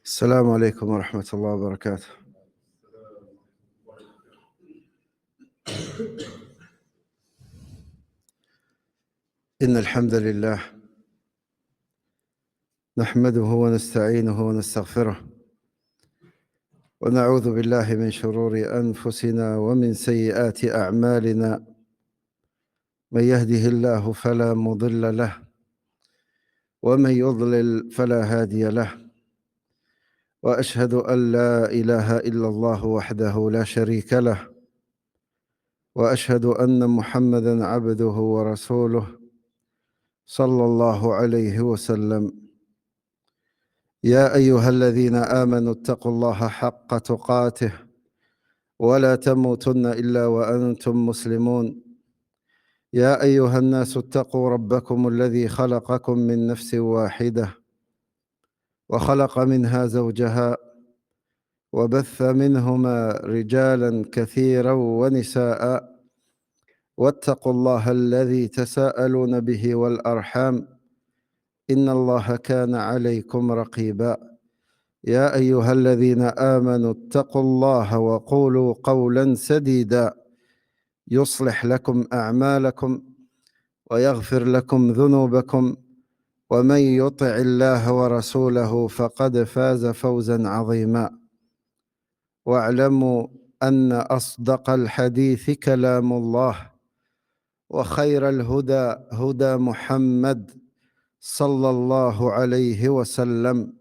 السلام عليكم ورحمة الله وبركاته. إن الحمد لله نحمده ونستعينه ونستغفره ونعوذ بالله من شرور أنفسنا ومن سيئات أعمالنا. من يهده الله فلا مضل له ومن يضلل فلا هادي له، وأشهد أن لا إله إلا الله وحده لا شريك له، وأشهد أن محمدًا عبده ورسوله صلى الله عليه وسلم. يا أيها الذين آمنوا اتقوا الله حق تقاته ولا تموتن إلا وأنتم مسلمون. يا أيها الناس اتقوا ربكم الذي خلقكم من نفس واحدة وخلق منها زوجها وبث منهما رجالا كثيرا ونساء، واتقوا الله الذي تساءلون به والأرحام إن الله كان عليكم رقيبا. يا أيها الذين آمنوا اتقوا الله وقولوا قولا سديدا يصلح لكم أعمالكم ويغفر لكم ذنوبكم، ومن يطع الله ورسوله فقد فاز فوزا عظيما. واعلموا أن أصدق الحديث كلام الله، وخير الهدى هدى محمد صلى الله عليه وسلم،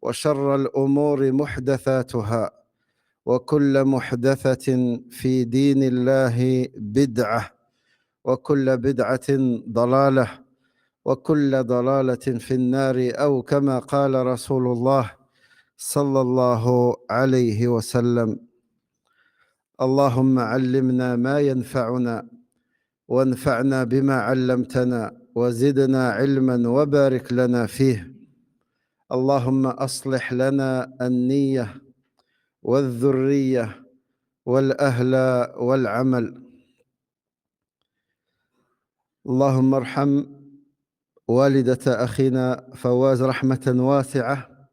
وشر الأمور محدثاتها، وكل محدثة في دين الله بدعة، وكل بدعة ضلالة، وكل ضلالة في النار، أو كما قال رسول الله صلى الله عليه وسلم. اللهم علمنا ما ينفعنا وانفعنا بما علمتنا وزدنا علما وبارك لنا فيه. اللهم أصلح لنا النية والذرية والأهل والعمل. اللهم ارحم والدة أخينا فواز رحمة واسعة،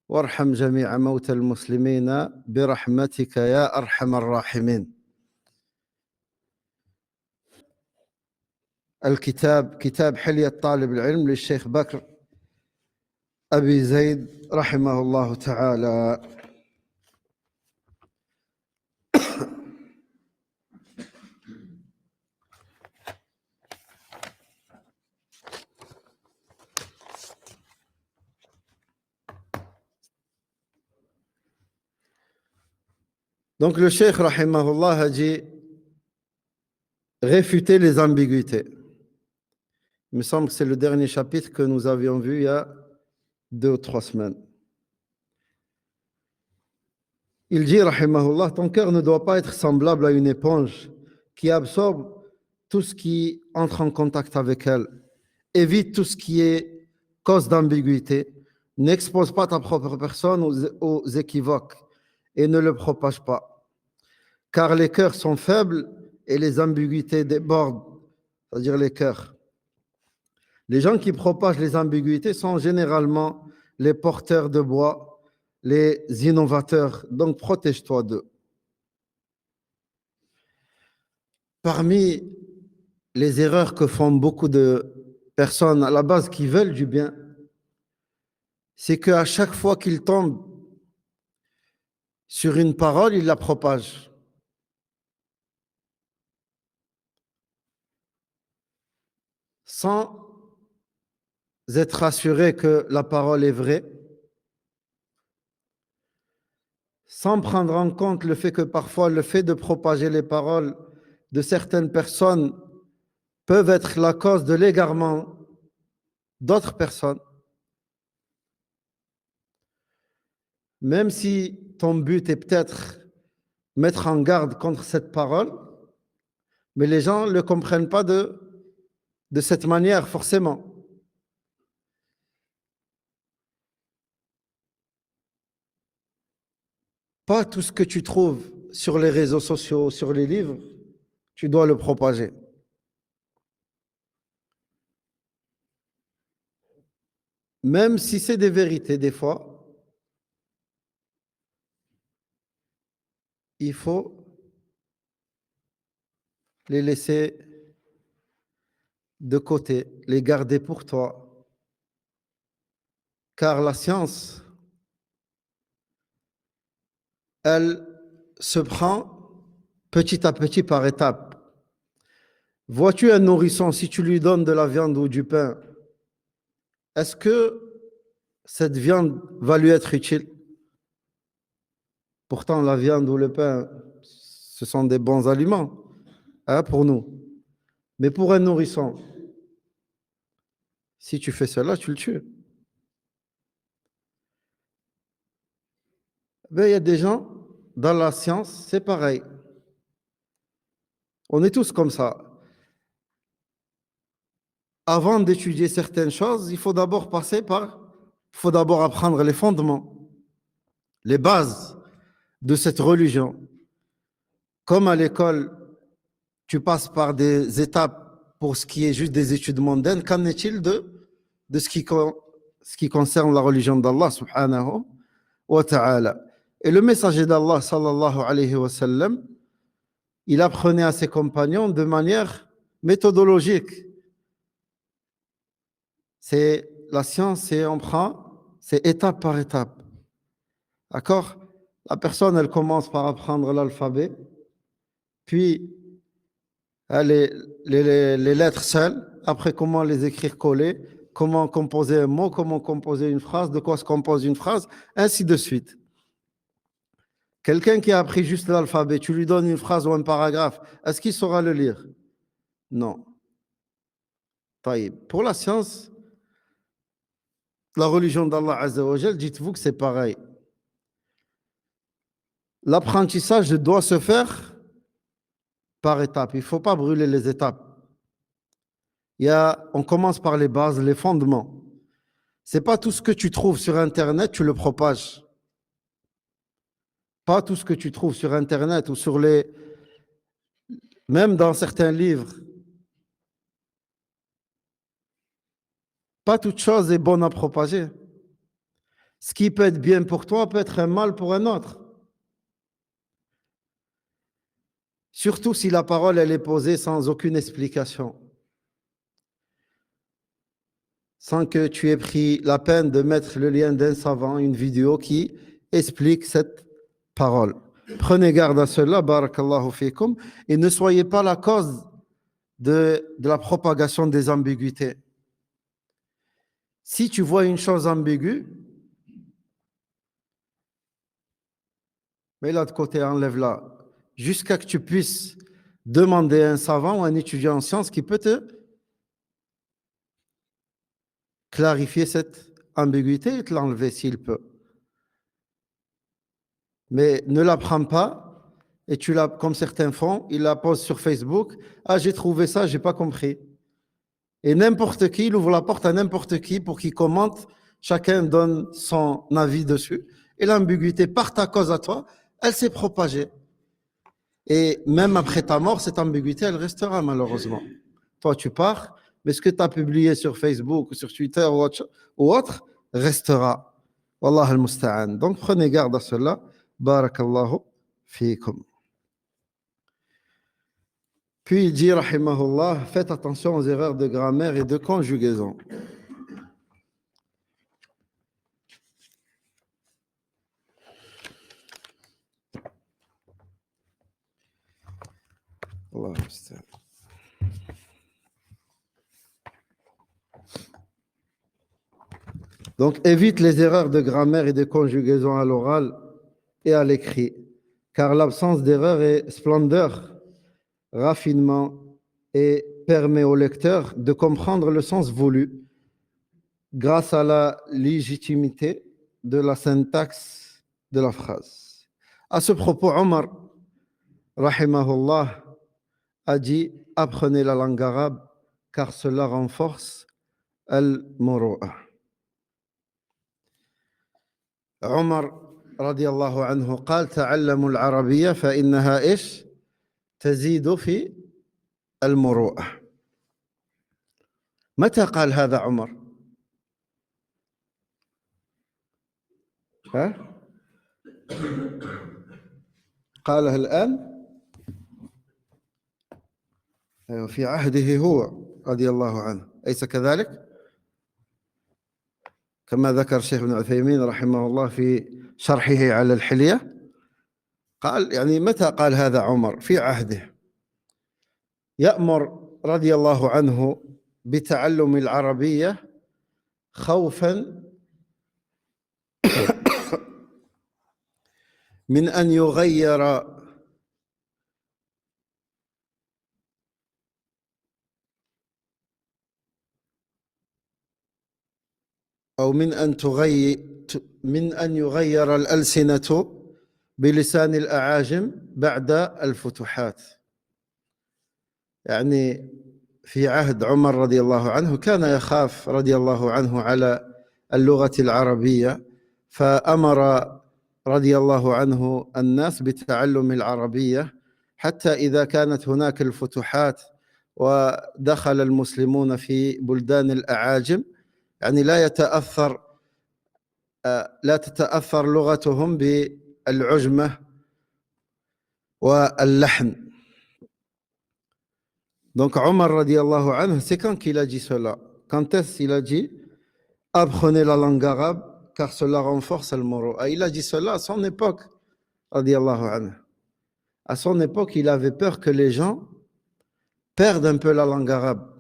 وارحم جميع موتى المسلمين برحمتك يا أرحم الراحمين. الكتاب كتاب حلية طالب العلم للشيخ بكر أبي زيد رحمه الله تعالى. Donc le Cheikh rahimahullah a dit réfuter les ambiguïtés. Il me semble que c'est le dernier chapitre que nous avions vu il y a 2 ou 3 semaines. Il dit rahimahullah, ton cœur ne doit pas être semblable à une éponge qui absorbe tout ce qui entre en contact avec elle. Évite tout ce qui est cause d'ambiguïté. N'expose pas ta propre personne aux équivoques et ne le propage pas. Car les cœurs sont faibles et les ambiguïtés débordent, c'est-à-dire les cœurs. Les gens qui propagent les ambiguïtés sont généralement les porteurs de bois, les innovateurs. Donc protège-toi d'eux. Parmi les erreurs que font beaucoup de personnes à la base qui veulent du bien, c'est qu'à chaque fois qu'ils tombent sur une parole, ils la propagent. Sans être assurés que la parole est vraie, sans prendre en compte le fait que parfois le fait de propager les paroles de certaines personnes peuvent être la cause de l'égarement d'autres personnes. Même si ton but est peut-être mettre en garde contre cette parole, mais les gens ne le comprennent pas de cette manière forcément. Pas tout ce que tu trouves sur les réseaux sociaux, sur les livres, tu dois le propager. Même si c'est des vérités des fois, il faut les laisser de côté, les garder pour toi. Car la science, elle se prend petit à petit par étapes. Vois-tu un nourrisson, si tu lui donnes de la viande ou du pain, est-ce que cette viande va lui être utile? Pourtant, la viande ou le pain, ce sont des bons aliments, hein, pour nous. Mais pour un nourrisson, si tu fais cela, tu le tues. Ben, il y a des gens, dans la science, c'est pareil. On est tous comme ça. Avant d'étudier certaines choses, il faut d'abord apprendre les fondements, les bases de cette religion. Comme à l'école, tu passes par des étapes pour ce qui est juste des études mondaines, qu'en est-il de ce qui concerne la religion d'Allah subhanahu wa ta'ala? Et le messager d'Allah sallallahu alayhi wa sallam, il apprenait à ses compagnons de manière méthodologique. C'est la science, c'est étape par étape. D'accord? La personne, elle commence par apprendre l'alphabet, puis les lettres seules, après comment les écrire collées, comment composer un mot, comment composer une phrase, de quoi se compose une phrase, ainsi de suite. Quelqu'un qui a appris juste l'alphabet, tu lui donnes une phrase ou un paragraphe, est-ce qu'il saura le lire? Non. Taïb. Pour la science, la religion d'Allah Azza wa Jal, dites-vous que c'est pareil. L'apprentissage doit se faire par étapes. Il ne faut pas brûler les étapes. On commence par les bases, les fondements. C'est pas tout ce que tu trouves sur Internet, tu le propages. Pas tout ce que tu trouves sur Internet ou même dans certains livres. Pas toute chose est bonne à propager. Ce qui peut être bien pour toi peut être un mal pour un autre. Surtout si la parole elle est posée sans aucune explication. Sans que tu aies pris la peine de mettre le lien d'un savant, une vidéo qui explique cette parole. Prenez garde à cela, barakallahu fikum, et ne soyez pas la cause de la propagation des ambiguïtés. Si tu vois une chose ambiguë, mets-la de côté, enlève-la, jusqu'à que tu puisses demander à un savant ou un étudiant en sciences qui peut te clarifier cette ambiguïté et te l'enlever s'il peut. Mais ne la prends pas et comme certains font, ils la posent sur Facebook. Ah, j'ai trouvé ça, j'ai pas compris. Et n'importe qui, il ouvre la porte à n'importe qui pour qu'il commente. Chacun donne son avis dessus. Et l'ambiguïté, par ta cause à toi, elle s'est propagée. Et même après ta mort, cette ambiguïté, elle restera malheureusement. Toi, tu pars, mais ce que tu as publié sur Facebook, sur Twitter ou autre restera. Wallah al-musta'an. Donc prenez garde à cela. Barakallahu fikum. Puis il dit, rahimahullah, faites attention aux erreurs de grammaire et de conjugaison. Allah al-musta'an. Donc, évite les erreurs de grammaire et de conjugaison à l'oral et à l'écrit, car l'absence d'erreur est splendeur, raffinement et permet au lecteur de comprendre le sens voulu grâce à la légitimité de la syntaxe de la phrase. À ce propos, Omar, rahimahullah, a dit « Apprenez la langue arabe, car cela renforce al-muru'a ». عمر رضي الله عنه قال تعلموا العربية فإنها إيش تزيد في المروءة. متى قال هذا عمر؟ ها؟ قالها الآن في عهده هو رضي الله عنه، أليس كذلك؟ كما ذكر الشيخ ابن عثيمين رحمه الله في شرحه على الحلية، قال يعني متى قال هذا عمر؟ في عهده، يأمر رضي الله عنه بتعلم العربية خوفا من أن يغير أو من أن يغير الألسنة بلسان الأعاجم بعد الفتوحات. يعني في عهد عمر رضي الله عنه كان يخاف رضي الله عنه على اللغة العربية، فأمر رضي الله عنه الناس بتعلم العربية، حتى إذا كانت هناك الفتوحات ودخل المسلمون في بلدان الأعاجم، يعني لا تتأثر لغتهم بالعجمة واللحن. Donc Omar radiallahu anhu, c'est quand qu'il a dit cela? Quand est-ce qu'il a dit apprenez la langue arabe car cela renforce le moro'a? Il a dit cela à son époque, radiallahu anhu. À son époque, il avait peur que les gens perdent un peu la langue arabe.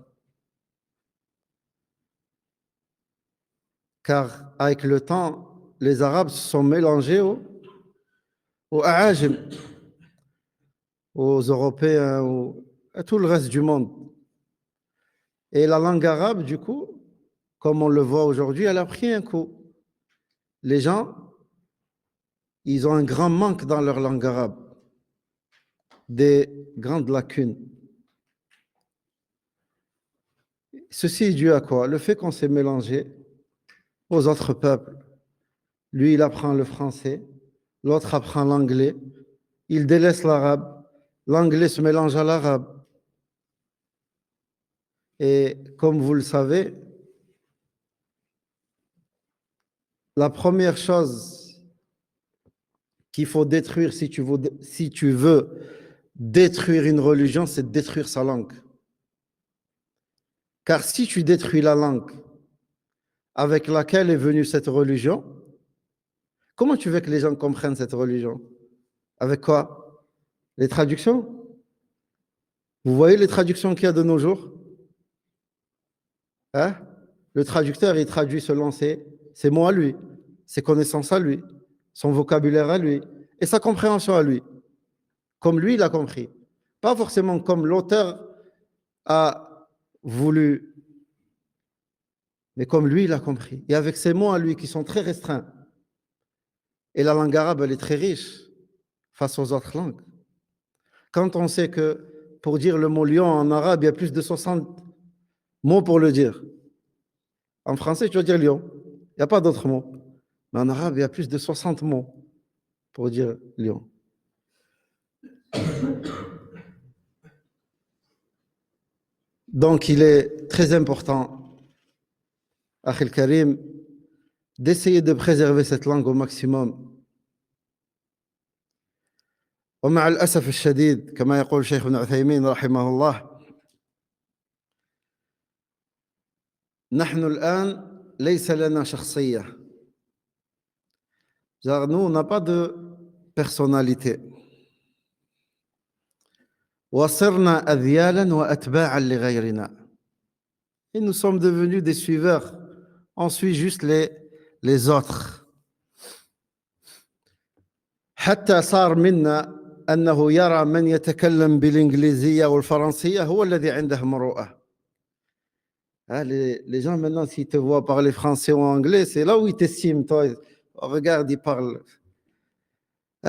Car avec le temps, les Arabes se sont mélangés aux Aajim, aux Européens, à tout le reste du monde. Et la langue arabe, du coup, comme on le voit aujourd'hui, elle a pris un coup. Les gens, ils ont un grand manque dans leur langue arabe, des grandes lacunes. Ceci est dû à quoi? Le fait qu'on s'est mélangé aux autres peuples. Lui, il apprend le français, l'autre apprend l'anglais, il délaisse l'arabe, l'anglais se mélange à l'arabe. Et comme vous le savez, la première chose qu'il faut détruire si tu veux détruire une religion, c'est de détruire sa langue. Car si tu détruis la langue avec laquelle est venue cette religion, comment tu veux que les gens comprennent cette religion? Avec quoi? Les traductions? Vous voyez les traductions qu'il y a de nos jours? Hein? Le traducteur, il traduit selon ses mots à lui, ses connaissances à lui, son vocabulaire à lui et sa compréhension à lui, comme lui, il a compris. Pas forcément comme l'auteur a voulu, mais comme lui, il a compris. Et avec ses mots à lui qui sont très restreints. Et la langue arabe, elle est très riche face aux autres langues. Quand on sait que pour dire le mot lion en arabe, il y a plus de 60 mots pour le dire. En français, tu dois dire lion. Il n'y a pas d'autres mots. Mais en arabe, il y a plus de 60 mots pour dire lion. Donc, il est très important, Akhil Karim, d'essayer de préserver cette langue au maximum. ومع الأسف الشديد كما يقول الشيخ ابن عثيمين رحمه الله، نحن الآن ليس لنا شخصية. Nous, on n'a pas de personnalité. وصرنا أذيالا وأتباعا لغيرنا. Et nous sommes devenus des suiveurs. On suit juste les autres. حتى صار منا أنه يرى من يتكلم بالإنجليزية والفرنسية هو الذي عنده مروءة. Les gens maintenant, s'ils te voient parler français ou anglais, c'est là où ils t'estiment. Toi, regarde, ils parlent.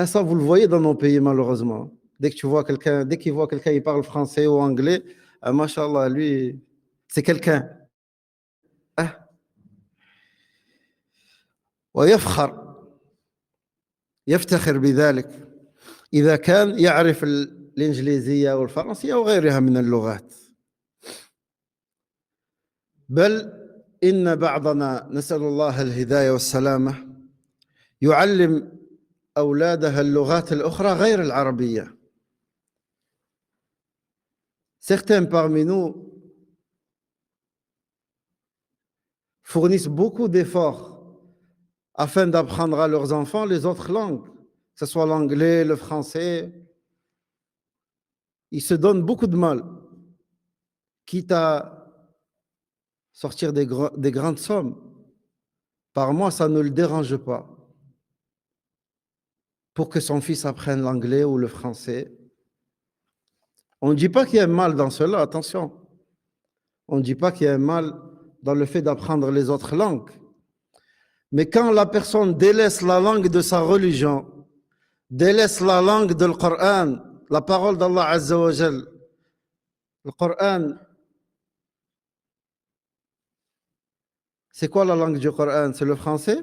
Ça, vous le voyez dans nos pays, malheureusement. Dès qu'ils voient quelqu'un, il parle français ou anglais, mashallah, lui, c'est quelqu'un. يفتخر بذلك إذا كان يعرف الإنجليزية والفرنسية وغيرها من اللغات. بل إن بعضنا نسأل الله الهداية والسلامة يعلم أولادها اللغات الأخرى غير العربية. Certains parmi nous fournissent beaucoup d'efforts afin d'apprendre à leurs enfants les autres langues, que ce soit l'anglais, le français. Ils se donnent beaucoup de mal, quitte à sortir des grandes sommes. Par mois, ça ne le dérange pas pour que son fils apprenne l'anglais ou le français. On ne dit pas qu'il y a un mal dans cela, attention. On ne dit pas qu'il y a un mal dans le fait d'apprendre les autres langues. Mais quand la personne délaisse la langue de sa religion, délaisse la langue du Coran, la parole d'Allah Azza wa Jal, le Coran, c'est quoi la langue du Coran? C'est le français?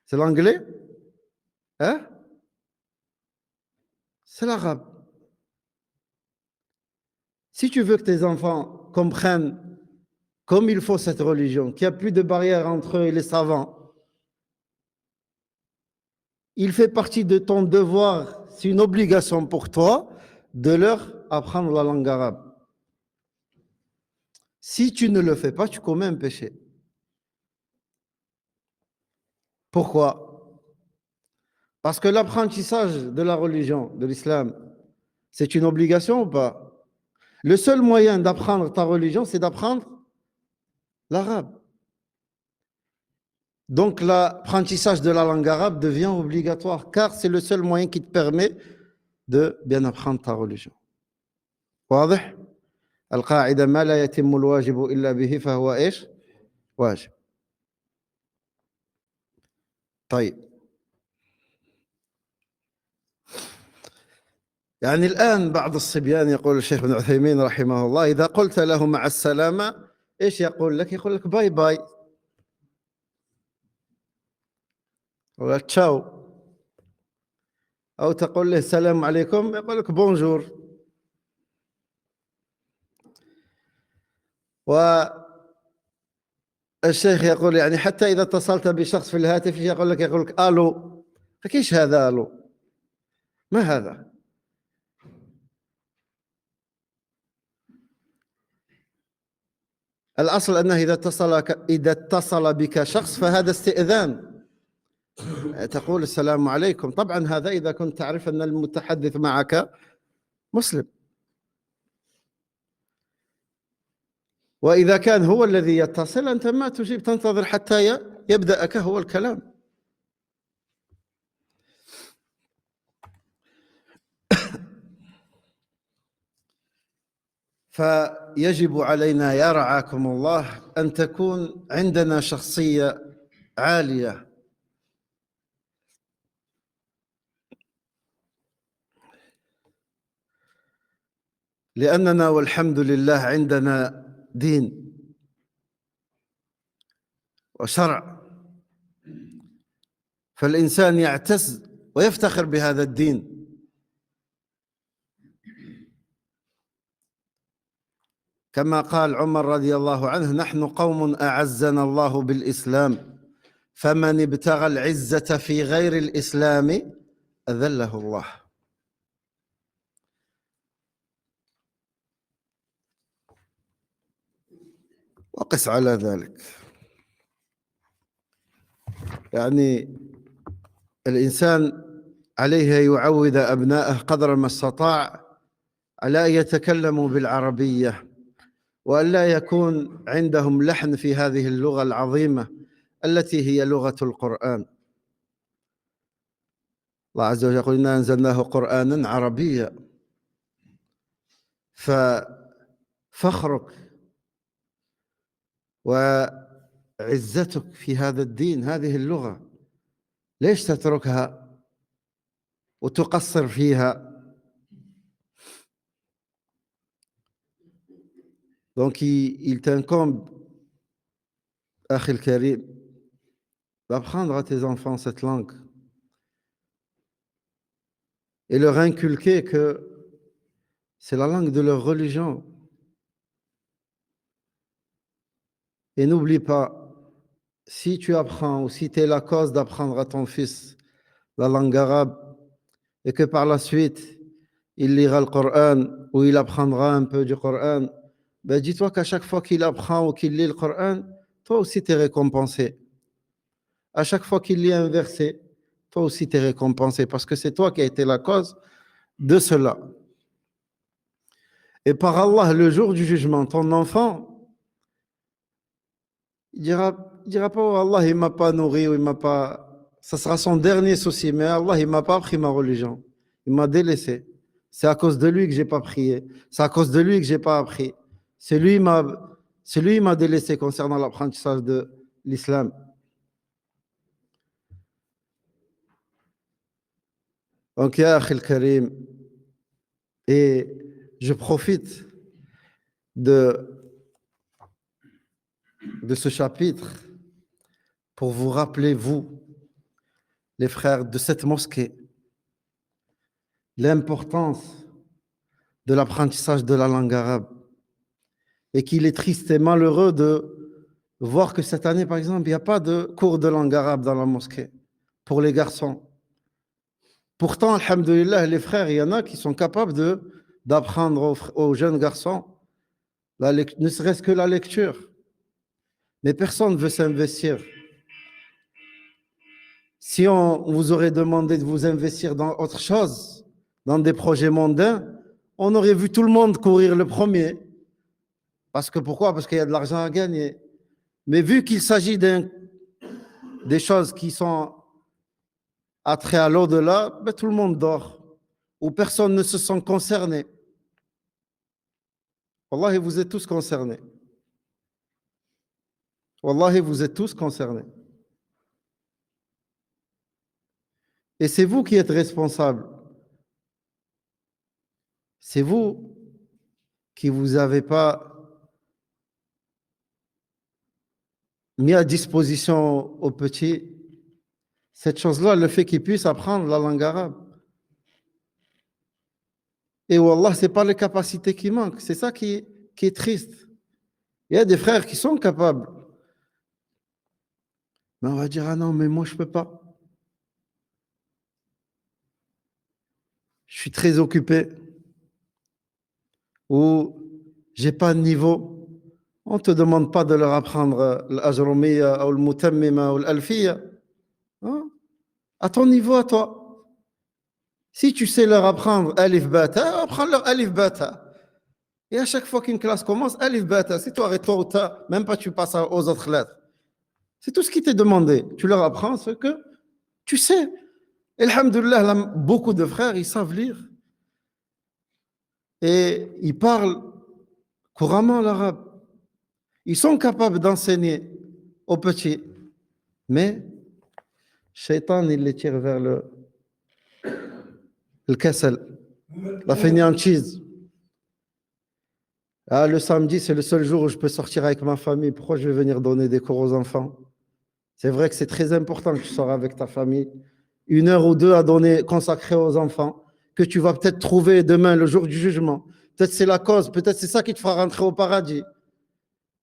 C'est l'anglais? Hein? C'est l'arabe. Si tu veux que tes enfants comprennent comme il faut cette religion, qu'il n'y a plus de barrière entre eux et les savants, il fait partie de ton devoir, c'est une obligation pour toi, de leur apprendre la langue arabe. Si tu ne le fais pas, tu commets un péché. Pourquoi? Parce que l'apprentissage de la religion, de l'islam, c'est une obligation ou pas? Le seul moyen d'apprendre ta religion, c'est d'apprendre l'arabe. Donc l'apprentissage de la langue arabe devient obligatoire, car c'est le seul moyen qui te permet de bien apprendre ta religion. واضح؟ القاعدة ما لا يتم الواجب إلا به فهو إيش؟ واجب. طيب. يعني الآن بعض الصبيان يقول الشيخ ابن عثيمين رحمه الله إذا قلت له مع السلامة إيش يقول لك؟ يقول لك باي باي ولا تشاو، أو تقول له السلام عليكم يقول لك بونجور. والشيخ يقول يعني حتى إذا اتصلت بشخص في الهاتف يقول لك ألو، فكيش هذا ألو؟ ما هذا؟ الأصل أنه إذا اتصل بك شخص فهذا استئذان، تقول السلام عليكم. طبعا هذا إذا كنت تعرف أن المتحدث معك مسلم، وإذا كان هو الذي يتصل أنت ما تجيب، تنتظر حتى يبدأك هو الكلام. فيجب علينا يا رعاكم الله أن تكون عندنا شخصية عالية، لأننا والحمد لله عندنا دين وشرع، فالإنسان يعتز ويفتخر بهذا الدين. كما قال عمر رضي الله عنه نحن قوم أعزنا الله بالإسلام فمن ابتغى العزة في غير الإسلام أذله الله. وقس على ذلك، يعني الإنسان عليه يعود أبناءه قدر ما استطاع على أن يتكلموا بالعربية، وأن لا يكون عندهم لحن في هذه اللغة العظيمة التي هي لغة القرآن. الله عز وجل يقول إنا أنزلناه قرآنا عربيا، ففخرك وعزتك في هذا الدين هذه اللغة، ليش تتركها وتقصر فيها؟ Donc il t'incombe, Akhi al-Karim, d'apprendre à tes enfants cette langue et leur inculquer que c'est la langue de leur religion. Et n'oublie pas, si tu apprends ou si tu es la cause d'apprendre à ton fils la langue arabe, et que par la suite, il lira le Coran ou il apprendra un peu du Coran, ben dis-toi qu'à chaque fois qu'il apprend ou qu'il lit le Coran, toi aussi tu es récompensé. À chaque fois qu'il lit un verset, toi aussi tu es récompensé parce que c'est toi qui as été la cause de cela. Et par Allah, le jour du jugement, ton enfant, il dira pas, oh, Allah, il m'a pas nourri ou il m'a pas. Ça sera son dernier souci, mais Allah, il m'a pas appris ma religion. Il m'a délaissé. C'est à cause de lui que j'ai pas prié. C'est à cause de lui que j'ai pas appris. C'est lui, qui m'a délaissé concernant l'apprentissage de l'islam. Donc, ya Akhil Karim, et je profite de, de ce chapitre pour vous rappeler, vous, les frères de cette mosquée, l'importance de l'apprentissage de la langue arabe et qu'il est triste et malheureux de voir que cette année, par exemple, il n'y a pas de cours de langue arabe dans la mosquée pour les garçons. Pourtant, alhamdoulilah, les frères, il y en a qui sont capables d'apprendre aux jeunes garçons ne serait-ce que la lecture. Mais personne ne veut s'investir. Si on vous aurait demandé de vous investir dans autre chose, dans des projets mondains, on aurait vu tout le monde courir le premier. Parce que pourquoi? Parce qu'il y a de l'argent à gagner. Mais vu qu'il s'agit des choses qui sont attrait à l'au-delà, ben, tout le monde dort. Ou personne ne se sent concerné. Wallahi, vous êtes tous concernés. Wallahi, vous êtes tous concernés. Et c'est vous qui êtes responsables. C'est vous qui vous avez pas mis à disposition aux petits cette chose-là, le fait qu'ils puissent apprendre la langue arabe. Et Wallah, ce n'est pas les capacités qui manquent. C'est ça qui est triste. Il y a des frères qui sont capables. Mais on va dire, ah non, mais moi, je ne peux pas. Je suis très occupé. Ou j'ai pas de niveau. On ne te demande pas de leur apprendre l'ajrumiya ou le mutammima ou l'alfiya. Hein? À ton niveau, à toi. Si tu sais leur apprendre alif bata, apprends leur alif bata. Et à chaque fois qu'une classe commence, alif bata, si tu arrêtes toi ou ta, même pas tu passes aux autres lettres. C'est tout ce qui t'est demandé. Tu leur apprends ce que tu sais. Et alhamdoulilah, beaucoup de frères, ils savent lire. Et ils parlent couramment l'arabe. Ils sont capables d'enseigner aux petits. Mais, Shaitan, il les tire vers le kassel, la fainéantise. Ah, le samedi, c'est le seul jour où je peux sortir avec ma famille. Pourquoi je vais venir donner des cours aux enfants? C'est vrai que c'est très important que tu sors avec ta famille. 1 heure ou 2 à donner, consacrer aux enfants, que tu vas peut-être trouver demain, le jour du jugement. Peut-être c'est la cause, peut-être c'est ça qui te fera rentrer au paradis.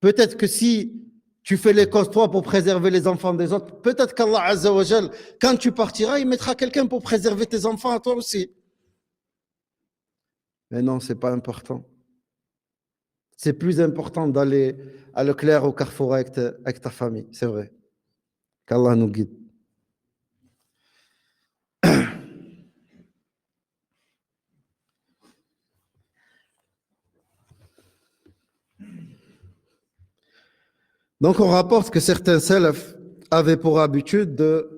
Peut-être que si tu fais les causes, toi, pour préserver les enfants des autres, peut-être qu'Allah Azza wa Jal, quand tu partiras, il mettra quelqu'un pour préserver tes enfants à toi aussi. Mais non, c'est pas important. C'est plus important d'aller à Leclerc au Carrefour avec ta famille, c'est vrai. Qu'Allah nous guide. Donc on rapporte que certains salafs avaient pour habitude de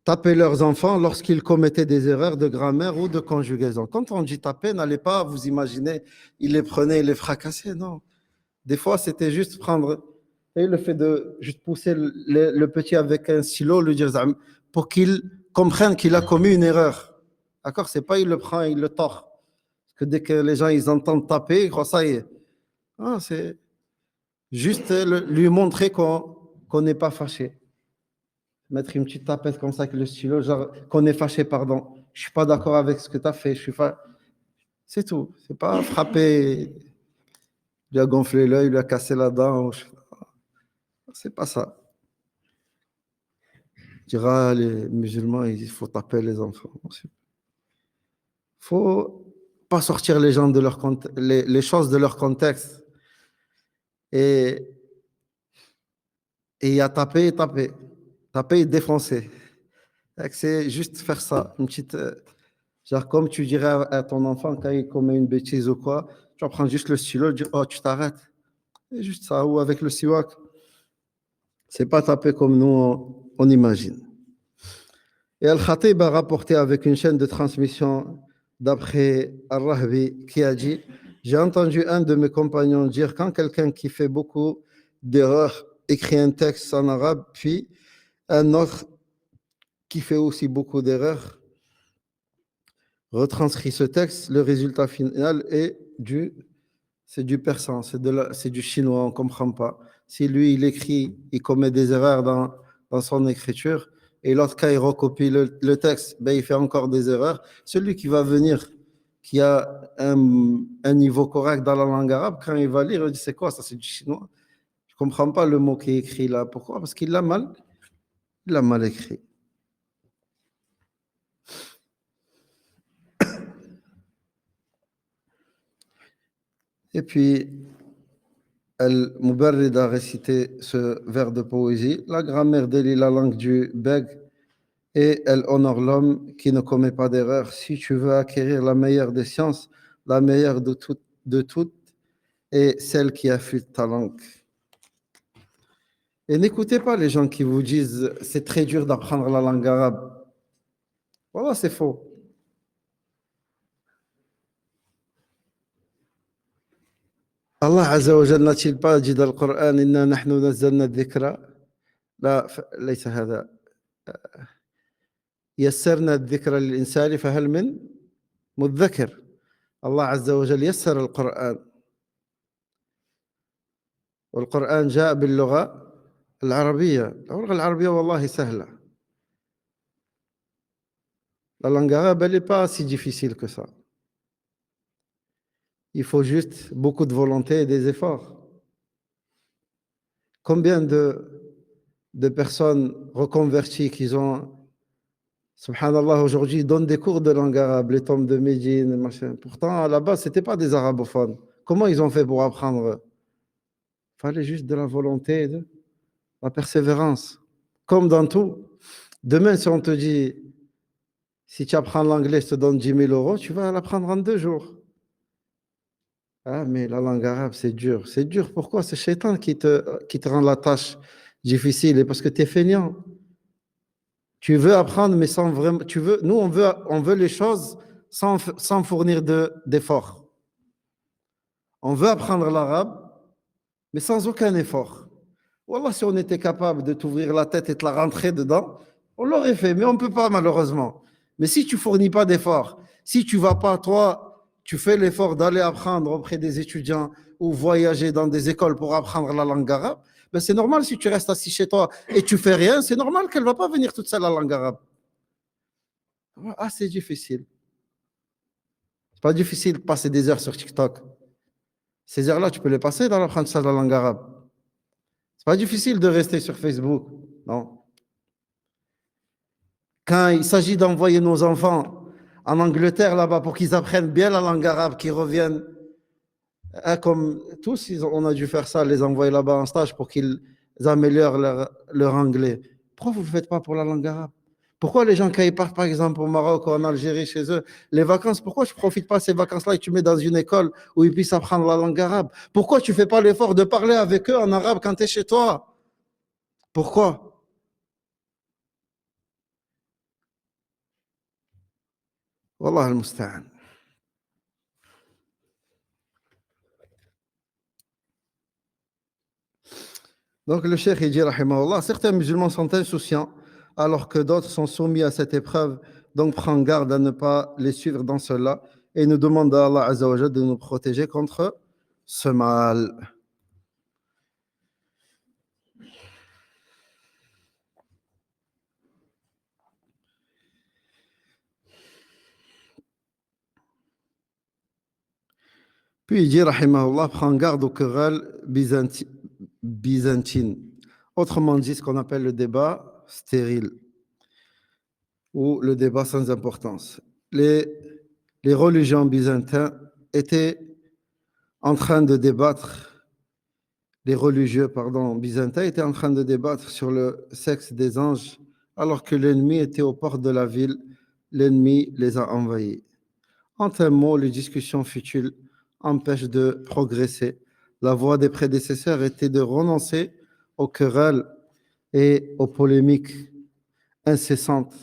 taper leurs enfants lorsqu'ils commettaient des erreurs de grammaire ou de conjugaison. Quand on dit taper, n'allez pas vous imaginer, ils les prenaient, ils les fracassaient, non. Des fois, c'était juste prendre, et le fait de juste pousser le petit avec un stylo, lui dire, pour qu'il comprenne qu'il a commis une erreur. D'accord? C'est pas il le prend et il le tord. Parce que dès que les gens ils entendent taper, ils croient ça y est. Ah, c'est juste lui montrer qu'on n'est pas fâché. Mettre une petite tapette comme ça avec le stylo, genre qu'on est fâché, pardon. Je suis pas d'accord avec ce que tu as fait. C'est tout. C'est pas frapper, il lui a gonflé l'œil, il lui a cassé la dent. C'est pas ça. dira les musulmans, il faut taper les enfants. Il faut pas sortir les gens de leur les choses de leur contexte. Et il y a taper et taper. Taper et défoncer. C'est juste faire ça. Une petite, genre comme tu dirais à ton enfant quand il commet une bêtise ou quoi, tu vas prendre juste le stylo, dire oh tu t'arrêtes. C'est juste ça. Ou avec le siwak. C'est pas taper comme nous on imagine. Et Al-Khatib a rapporté avec une chaîne de transmission d'après Al-Rahbi qui a dit j'ai entendu un de mes compagnons dire quand quelqu'un qui fait beaucoup d'erreurs écrit un texte en arabe, puis un autre qui fait aussi beaucoup d'erreurs retranscrit ce texte, le résultat final c'est du persan, c'est du chinois, on ne comprend pas. Si lui, il écrit, il commet des erreurs dans son écriture, et l'autre cas, il recopie le texte, ben, il fait encore des erreurs. Celui qui va venir, qui a un niveau correct dans la langue arabe, quand il va lire, il dit c'est quoi ça, c'est du chinois. Je ne comprends pas le mot qui est écrit là. Pourquoi? Parce qu'il l'a mal écrit. Et puis, Al-Mubarrid a récité ce vers de poésie. La grammaire délie la langue du bègue et elle honore l'homme qui ne commet pas d'erreur. Si tu veux acquérir la meilleure des sciences, la meilleure de toutes est celle qui affûte ta langue. Et n'écoutez pas les gens qui vous disent c'est très dur d'apprendre la langue arabe. Voilà, c'est faux. Allah Azza wa Jalla n'a-t-il pas dit dans le Coran Inna nahnu nazzalna dhikra لا ليس هذا يسرنا الذكر للإنسان فهل من مذكر الله عز وجل يسر القرآن والقرآن جاء باللغة العربية اللغة العربية والله سهلة la langue arabe elle n'est pas si difficile que ça il faut juste beaucoup de volonté et des efforts combien de personnes reconverties qui ont subhanallah aujourd'hui donnent des cours de langue arabe les tombes de Médine machin. Pourtant à la base c'était pas des arabophones comment ils ont fait pour apprendre il fallait juste de la volonté et de la persévérance. Comme dans tout, demain, si on te dit, si tu apprends l'anglais, je te donne 10 000 euros, tu vas l'apprendre en 2 jours. Ah, mais la langue arabe, c'est dur. C'est dur, pourquoi? C'est Shaitan qui te rend la tâche difficile et parce que tu es feignant. Tu veux apprendre, mais sans vraiment. Nous, on veut les choses sans fournir d'efforts. On veut apprendre l'arabe, mais sans aucun effort. Wallah, si on était capable de t'ouvrir la tête et de la rentrer dedans, on l'aurait fait, mais on ne peut pas malheureusement. Mais si tu ne fournis pas d'efforts, si tu ne vas pas, toi, tu fais l'effort d'aller apprendre auprès des étudiants ou voyager dans des écoles pour apprendre la langue arabe, ben c'est normal si tu restes assis chez toi et tu fais rien, c'est normal qu'elle ne va pas venir toute seule la langue arabe. Ah, c'est difficile. C'est pas difficile de passer des heures sur TikTok. Ces heures-là, tu peux les passer dans l'apprentissage de la langue arabe. C'est pas difficile de rester sur Facebook, non. Quand il s'agit d'envoyer nos enfants en Angleterre là-bas pour qu'ils apprennent bien la langue arabe, qu'ils reviennent, comme tous, on a dû faire ça, les envoyer là-bas en stage pour qu'ils améliorent leur anglais. Pourquoi vous ne le faites pas pour la langue arabe? Pourquoi les gens, quand ils partent par exemple au Maroc ou en Algérie chez eux, les vacances, pourquoi tu ne profites pas de ces vacances-là et tu mets dans une école où ils puissent apprendre la langue arabe? Pourquoi tu ne fais pas l'effort de parler avec eux en arabe quand tu es chez toi? Pourquoi? Wallah al-musta'an. Donc le cheikh il dit, rahimahullah, certains musulmans sont insouciants alors que d'autres sont soumis à cette épreuve. Donc prends garde à ne pas les suivre dans cela et nous demande à Allah Azza wa Jalla de nous protéger contre ce mal. Puis il dit, rahimahullah, prends garde aux querelles byzantines. Autrement dit, ce qu'on appelle le débat stérile. ou le débat sans importance. Les religions byzantines étaient en train de débattre, les religieux, pardon, byzantins étaient en train de débattre sur le sexe des anges, alors que l'ennemi était aux portes de la ville, l'ennemi les a envahis. En un mot, les discussions futiles empêchent de progresser. La voie des prédécesseurs était de renoncer aux querelles et aux polémiques incessantes.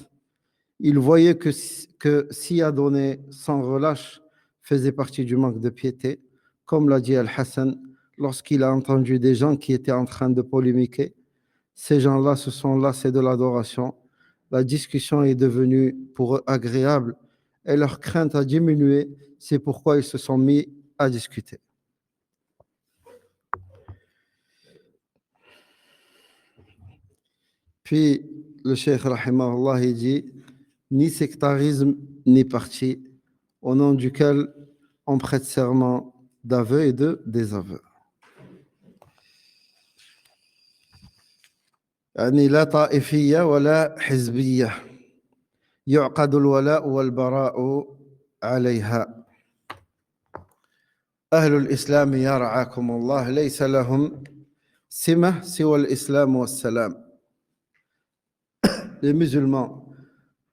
Ils voyaient que s'y adonner sans relâche faisait partie du manque de piété, comme l'a dit Al-Hassan lorsqu'il a entendu des gens qui étaient en train de polémiquer. Ces gens-là se sont lassés de l'adoration. La discussion est devenue pour eux agréable et leur crainte a diminué. C'est pourquoi ils se sont mis à discuter. Puis le cheikh rahimahullah il dit ni sectarisme ni parti au nom duquel on prête serment d'aveu et de désaveu. يعني لا طائفية ولا حزبية يعقد الولاء والبراء عليها. أهل الإسلام يرعاكم الله ليس لهم سمة سوى الإسلام والسلام. Les musulmans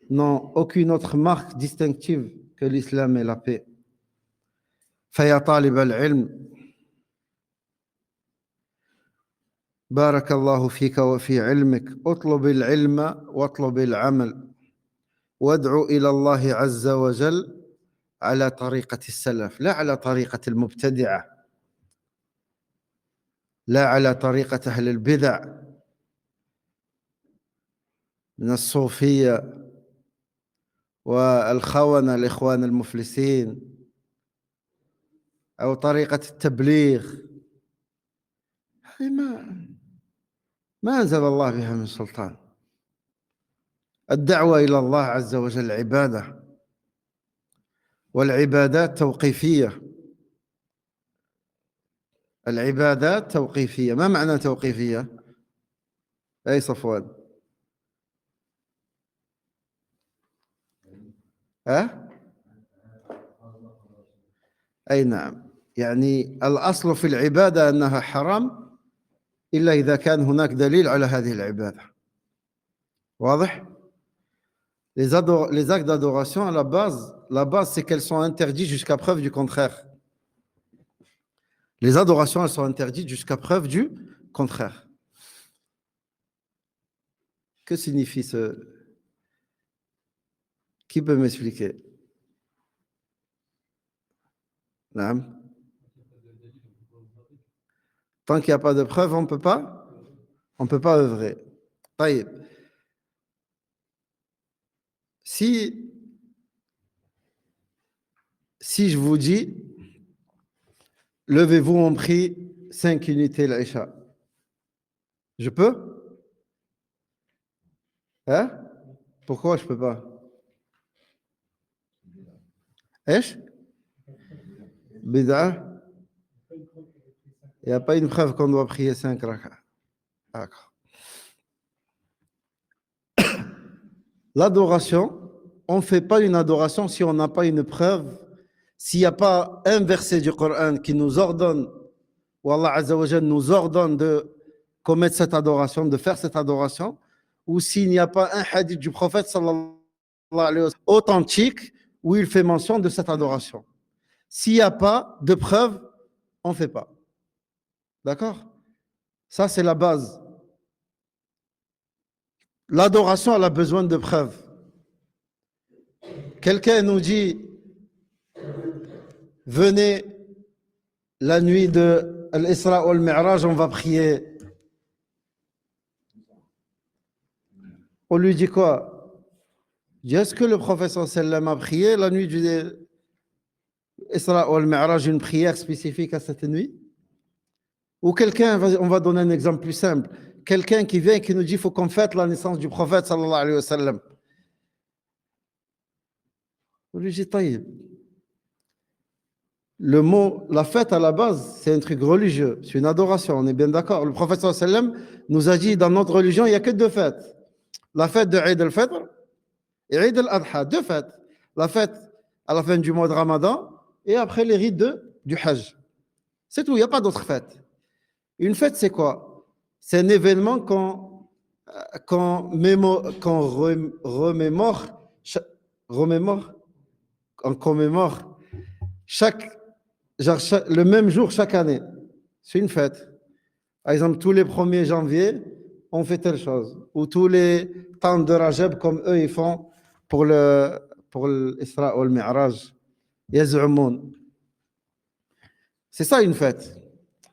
n'ont aucune autre marque distinctive que l'islam et la paix. فيا طالب العلم بارك الله فيك وفي علمك اطلب العلم واطلب العمل وادعو إلى الله عز وجل على طريقة السلف لا على طريقة المبتدعة لا على طريقة أهل البدع من الصوفية والخونة الإخوان المفلسين أو طريقة التبليغ. هذه ما أنزل الله بها من سلطان. الدعوة إلى الله عز وجل عبادة والعبادات توقيفية. العبادات توقيفية. ما معنى توقيفية؟ أي صفوان؟ أي نعم، يعني الأصل في العبادة أنها حرام إلا إذا كان هناك دليل على هذه العبادة. واضح؟ Les actes d'adoration, à la base, c'est qu'elles sont interdites jusqu'à preuve du contraire. Les adorations, elles sont interdites jusqu'à preuve du contraire. Que signifie ce... Qui peut m'expliquer? Non. Tant qu'il n'y a pas de preuve, on ne peut pas œuvrer. طيب. Si je vous dis, levez-vous en prie 5 unités l'Aïcha, je peux? Hein? Pourquoi je ne peux pas? Est-ce? Bid'a? Il n'y a pas une preuve qu'on doit prier 5 rak'ah. D'accord. L'adoration, on ne fait pas une adoration si on n'a pas une preuve, s'il n'y a pas un verset du Coran qui nous ordonne, ou Allah Azza wa Jalla nous ordonne de commettre cette adoration, de faire cette adoration, ou s'il n'y a pas un hadith du prophète sallallahu alayhi wa sallam authentique où il fait mention de cette adoration. S'il n'y a pas de preuve, on ne fait pas. D'accord? Ça, c'est la base. L'adoration, elle a besoin de preuves. Quelqu'un nous dit, venez la nuit de l'Isra ou al-Mi'raj, on va prier. On lui dit quoi? Il dit, est-ce que le prophète sallam a prié la nuit du Isra ou al-Mi'raj, une prière spécifique à cette nuit? Ou quelqu'un, on va donner un exemple plus simple, quelqu'un qui vient et qui nous dit qu'il faut qu'on fête la naissance du prophète sallallahu alayhi wa sallam. On lui dit, taïb. Le mot, la fête à la base, c'est un truc religieux, c'est une adoration, on est bien d'accord. Le prophète sallallahu alayhi wa sallam nous a dit, dans notre religion, il n'y a que 2 fêtes. La fête de Eid al-Fitr et Eid al-Adha, deux fêtes. La fête à la fin du mois de Ramadan et après les rites du Hajj. C'est tout, il n'y a pas d'autre fête. Une fête, c'est quoi? C'est un événement qu'on remémore, remémore, on commémore le même jour chaque année. C'est une fête. Par exemple, tous les 1er janvier, on fait telle chose. Ou tous les temps de Rajab, comme eux, ils font pour l'Isra ou le Mi'raj. Yaz'umoun. C'est ça une fête.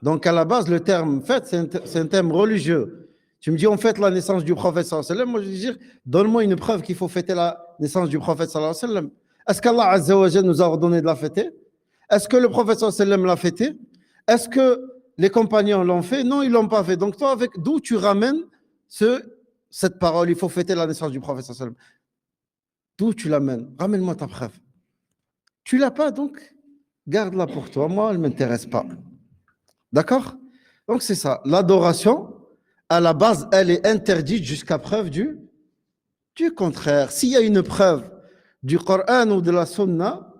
Donc à la base, le terme fête, c'est un terme religieux. Tu me dis, on fête la naissance du prophète sallallahu alayhi wa sallam. Moi, je vais dire, donne-moi une preuve qu'il faut fêter la naissance du prophète sallallahu alayhi wa sallam. Est-ce qu'Allah Azza wa Jal nous a ordonné de la fêter? Est-ce que le prophète sallallahu alayhi wa sallam l'a fêté? Est-ce que les compagnons l'ont fait? Non, ils ne l'ont pas fait. Donc toi, d'où tu ramènes cette parole? Il faut fêter la naissance du prophète sallallahu alayhi wa sallam. D'où tu l'amènes? Ramène-moi ta preuve. Tu ne l'as pas, donc garde-la pour toi. Moi, elle ne m'intéresse pas. D'accord? Donc c'est ça. L'adoration, à la base, elle est interdite jusqu'à preuve du contraire. S'il y a une preuve du Coran ou de la Sunna,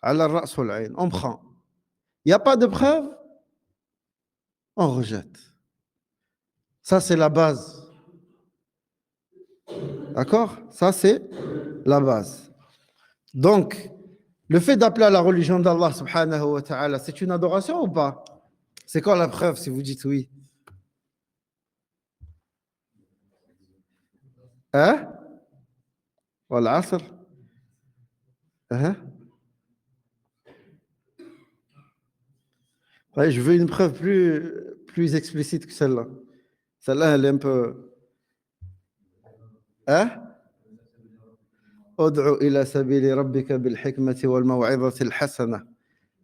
on prend. Il n'y a pas de preuve, on rejette. Ça, c'est la base. D'accord? Ça, c'est la base. Donc, le fait d'appeler à la religion d'Allah subhanahu wa ta'ala, c'est une adoration ou pas? C'est quoi la preuve si vous dites oui? Hein? والعصر. Ouais, je veux une preuve plus explicite que celle-là. Celle-là, elle est un peu. Hein? ادعو إلى سبيل ربك بالحكمة والموعظة الحسنة.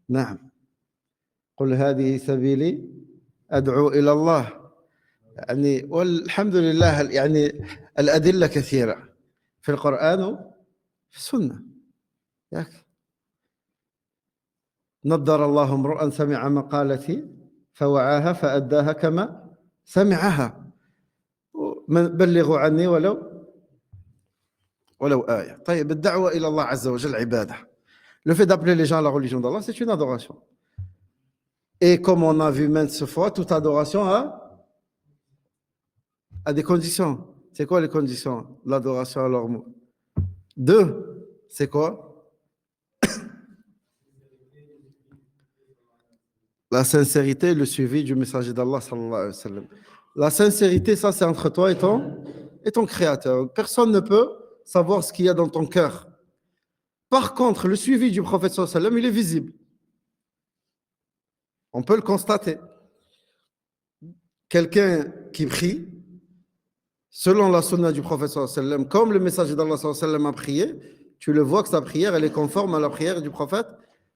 نعم. قل هذه سبيلي أدعو إلى الله. يعني والحمد لله يعني الأدلة كثيرة في القرآن وفي السنة. نضر الله امرؤا سمع مقالتي فوعاها فأداها كما سمعها. بلغوا عني ولو آية. طيب الدعوة إلى الله عز وجل عبادة. Le fait d'appeler les gens à la religion d'Allah, c'est une adoration. Et comme on a vu maintes fois, toute adoration a des conditions. C'est quoi les conditions de l'adoration alors? Deux, c'est quoi? La sincérité et le suivi du messager d'Allah sallallahu alayhi wa sallam. La sincérité, ça c'est entre toi et ton créateur. Personne ne peut savoir ce qu'il y a dans ton cœur. Par contre, le suivi du prophète sallallahu alayhi wa sallam, il est visible. On peut le constater. Quelqu'un qui prie, selon la sunna du prophète sallallahu alayhi wa sallam, comme le messager d'Allah sallallahu alayhi wa sallam a prié, tu le vois que sa prière, elle est conforme à la prière du prophète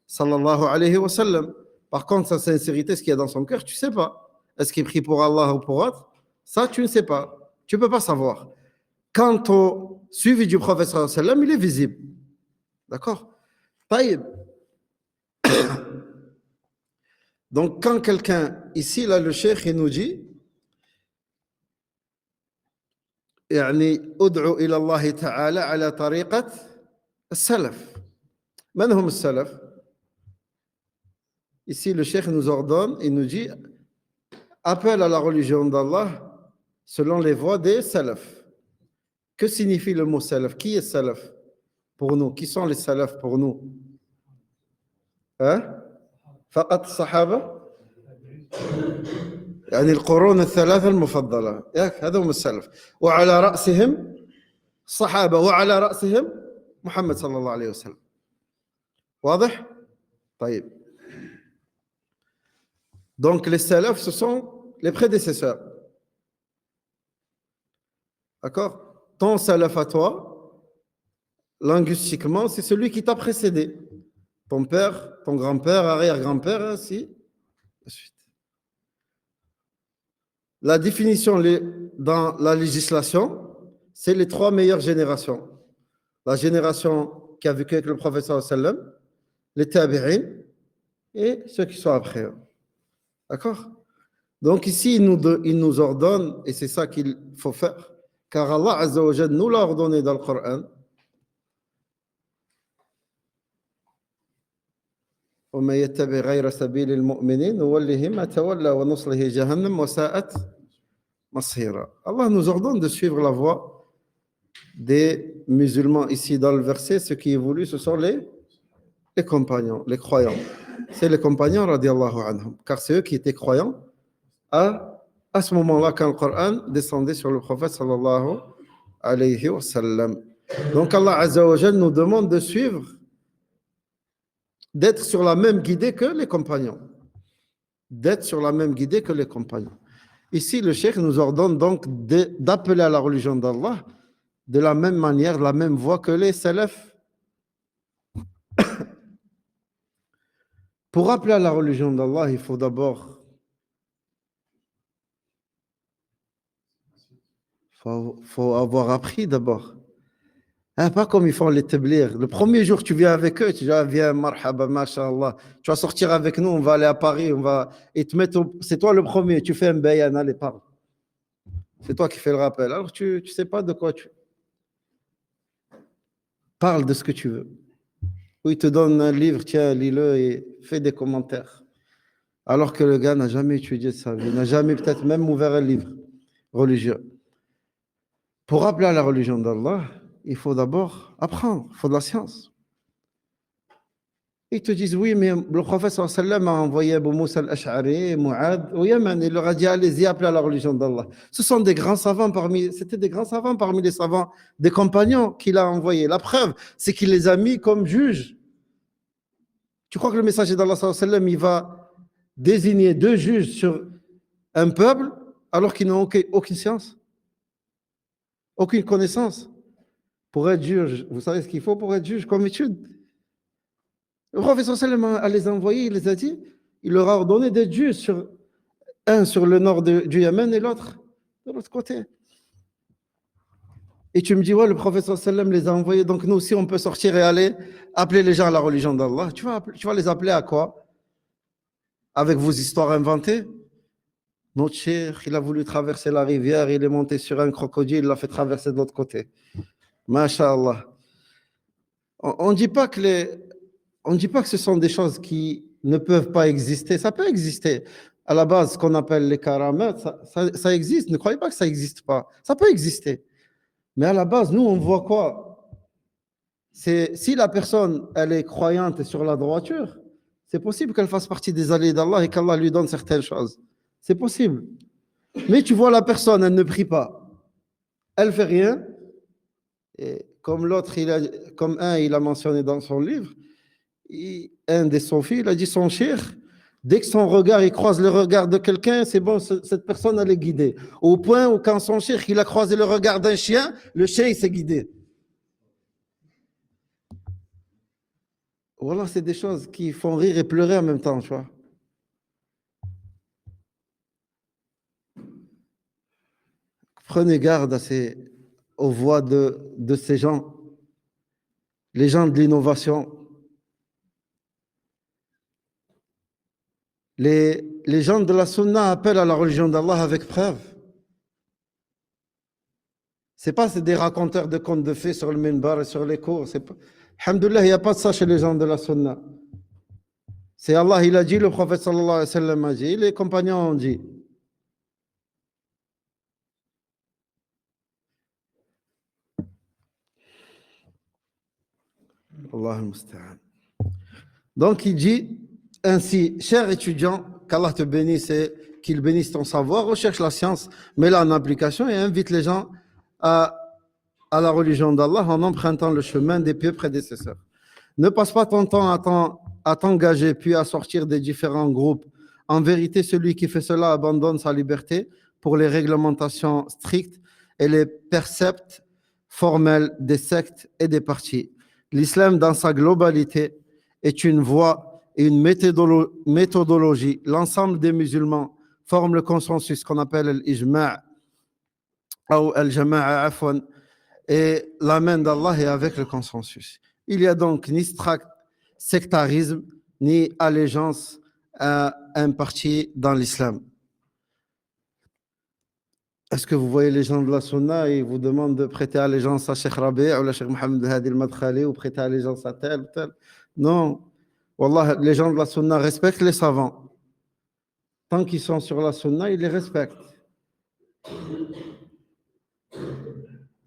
sallallahu alayhi wa sallam. Par contre, sa sincérité, ce qu'il y a dans son cœur, tu ne sais pas. Est-ce qu'il prie pour Allah ou pour autre? Ça, tu ne sais pas. Tu ne peux pas savoir. Quant au suivi du prophète sallallahu alayhi wa sallam, il est visible. D'accord? Taïb. Donc, quand quelqu'un, ici, là, le cheikh, il nous dit, يعني ادعو إلى الله تعالى على طريقة السلف. من هم السلف? Ici, le cheikh nous ordonne, il nous dit, appelle à la religion d'Allah selon les voies des salaf. Que signifie le mot salaf? Qui est salaf pour nous? Qui sont les salaf pour nous? Hein? فقط الصحابة؟ يعني القرون الثلاثة المفضلة. هذا هم السلف. وعلى رأسهم الصحابة وعلى رأسهم محمد صلى الله عليه وسلم. واضح؟ طيب. Donc les salafs, ce sont les prédécesseurs. D'accord? Ton salaf à toi, linguistiquement, c'est celui qui t'a précédé. Ton père, ton grand-père, arrière-grand-père, ainsi de suite. La définition dans la législation, c'est les trois meilleures générations. La génération qui a vécu avec le prophète sallallahu alayhi wa sallam, les tabi'in et ceux qui sont après eux. D'accord? Donc ici, il nous ordonne, et c'est ça qu'il faut faire, car Allah Azza wa Jalla nous l'a ordonné dans le Coran, ومن يتبع غير سبيل المؤمنين نوله ما تولى ونصله جهنم وساءت مصيرا. Allah nous ordonne de suivre la voie des musulmans. Ici dans le verset, ce qui est voulu, ce sont les compagnons, les croyants. C'est les compagnons radiallahu anhum, car c'est eux qui étaient croyants à ce moment-là quand le Coran descendait sur le prophète sallallahu alayhi wa sallam. Donc Allah Azza wa Jal nous demande de suivre, d'être sur la même guidée que les compagnons. D'être sur la même guidée que les compagnons. Ici, le cheikh nous ordonne donc d'appeler à la religion d'Allah de la même manière, de la même voie que les salafs. Pour appeler à la religion d'Allah, il faut d'abord faut avoir appris d'abord. Hein, pas comme ils font les tablir. Le premier jour, tu viens avec eux, tu dis, ah, viens, marhaba, mashallah. Tu vas sortir avec nous, on va aller à Paris, et te mettre c'est toi le premier, tu fais un bayan, allez, parle. C'est toi qui fais le rappel. Alors, tu ne sais pas de quoi tu parles de ce que tu veux. Ou il te donne un livre, tiens, lis-le et fais des commentaires. Alors que le gars n'a jamais étudié sa vie, n'a jamais peut-être même ouvert un livre religieux. Pour appeler à la religion d'Allah, il faut d'abord apprendre, il faut de la science. Ils te disent, oui, mais le prophète sallallahu alayhi wa sallam a envoyé Abu Moussa al-Ash'ari, Mu'ad, au Yémen, il leur a dit, allez-y, appelez à la religion d'Allah. Ce sont des grands savants c'était des grands savants parmi les savants des compagnons qu'il a envoyés. La preuve, c'est qu'il les a mis comme juges. Tu crois que le messager d'Allah sallallahu alayhi wa sallam, il va désigner 2 juges sur un peuple alors qu'ils n'ont aucune science, aucune connaissance? Pour être juge, vous savez ce qu'il faut pour être juge comme étude? Le prophète sallallahu alayhi wa sallam a les envoyés, il les a dit, il leur a ordonné d'être juges, un sur le nord du Yémen et l'autre de l'autre côté. Et tu me dis, ouais, le prophète sallallahu alayhi wa sallam les a envoyés, donc nous aussi on peut sortir et aller appeler les gens à la religion d'Allah. Tu vas les appeler à quoi? Avec vos histoires inventées? Notre cheikh, il a voulu traverser la rivière, il est monté sur un crocodile, il l'a fait traverser de l'autre côté. Masha'Allah. On ne dit pas que ce sont des choses qui ne peuvent pas exister. Ça peut exister. À la base, ce qu'on appelle les karamat, ça existe. Ne croyez pas que ça n'existe pas. Ça peut exister. Mais à la base, nous, on voit quoi? Si la personne, elle est croyante et sur la droiture, c'est possible qu'elle fasse partie des alliés d'Allah et qu'Allah lui donne certaines choses. C'est possible. Mais tu vois la personne, elle ne prie pas. Elle ne fait rien. Et comme l'autre, il a mentionné dans son livre, un des sophies, il a dit son cheikh, dès que son regard, il croise le regard de quelqu'un, c'est bon, cette personne, elle est guidée. Au point où quand son cheikh, il a croisé le regard d'un chien, le chien, il s'est guidé. Voilà, c'est des choses qui font rire et pleurer en même temps, tu vois. Prenez garde aux voix de ces gens, les gens de l'innovation. Les gens de la sunna appellent à la religion d'Allah avec preuve. C'est des raconteurs de contes de fées sur le minbar et sur les cours. Alhamdoulilah, il n'y a pas de ça chez les gens de la sunna. C'est Allah, il a dit, le prophète sallallahu alayhi wa sallam a dit, les compagnons ont dit. Allah al-musta'an. Donc il dit ainsi, cher étudiant, qu'Allah te bénisse et qu'il bénisse ton savoir, recherche la science, mets-la en application et invite les gens à la religion d'Allah en empruntant le chemin des pieux prédécesseurs. Ne passe pas ton temps à t'engager puis à sortir des différents groupes. En vérité, celui qui fait cela abandonne sa liberté pour les réglementations strictes et les préceptes formels des sectes et des partis. L'islam dans sa globalité est une voie et une méthodologie. L'ensemble des musulmans forment le consensus qu'on appelle l'ijma' ou al-jama'a afwan, et la main d'Allah est avec le consensus. Il n'y a donc ni sectarisme, ni allégeance à un parti dans l'islam. Est-ce que vous voyez les gens de la sunna et ils vous demandent de prêter allégeance à Cheikh Rabi' ou à Cheikh Mohamed Hadi al-Madkhali ou prêter allégeance à tel ou tel? Non. Wallah, les gens de la sunna respectent les savants. Tant qu'ils sont sur la sunna, ils les respectent.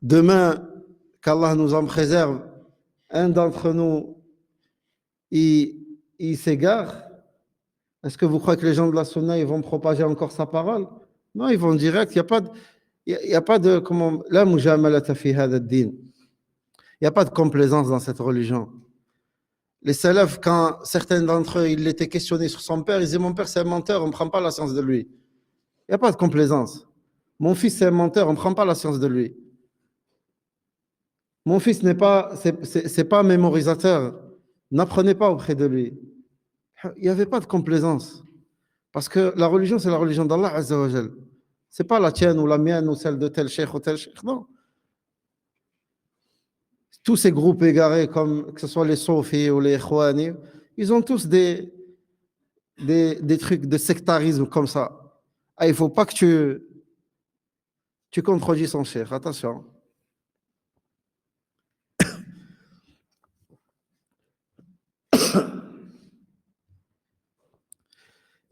Demain, qu'Allah nous en préserve, un d'entre nous, il s'égare. Est-ce que vous croyez que les gens de la sunna, ils vont propager encore sa parole? Non, ils vont direct. Il n'y a pas de, il y a pas de comment, la mujamalata fi hada ad-din. Il n'y a pas de complaisance dans cette religion. Les salafs, quand certains d'entre eux, ils étaient questionnés sur son père, ils disaient, mon père, c'est un menteur, on ne prend pas la science de lui. Il n'y a pas de complaisance. Mon fils, c'est un menteur, on ne prend pas la science de lui. Mon fils n'est pas, c'est pas mémorisateur. N'apprenez pas auprès de lui. Il n'y avait pas de complaisance. Parce que la religion, c'est la religion d'Allah Azza wa Jal. C'est pas la tienne ou la mienne ou celle de tel cheikh ou tel cheikh. Non. Tous ces groupes égarés, comme que ce soit les Sofis ou les Ikhwani, ils ont tous des trucs de sectarisme comme ça. Ah, il ne faut pas que tu contredis son cheikh. Attention.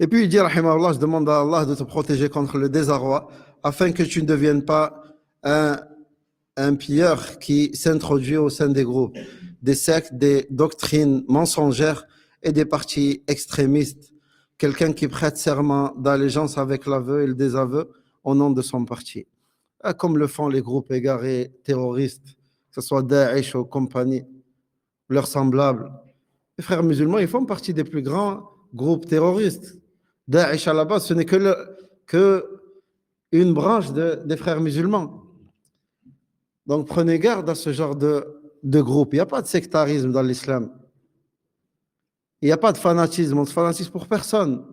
Et puis il dit, rahimahullah, je demande à Allah de te protéger contre le désarroi, afin que tu ne deviennes pas un pilleur qui s'introduit au sein des groupes, des sectes, des doctrines mensongères et des partis extrémistes. Quelqu'un qui prête serment d'allégeance avec l'aveu et le désaveu au nom de son parti. Comme le font les groupes égarés terroristes, que ce soit Daesh ou compagnie, leurs semblables. Les frères musulmans, ils font partie des plus grands groupes terroristes. Daesh à la base, ce n'est que une branche des frères musulmans. Donc prenez garde à ce genre de groupe. Il n'y a pas de sectarisme dans l'islam. Il n'y a pas de fanatisme. On ne se fanatise pour personne.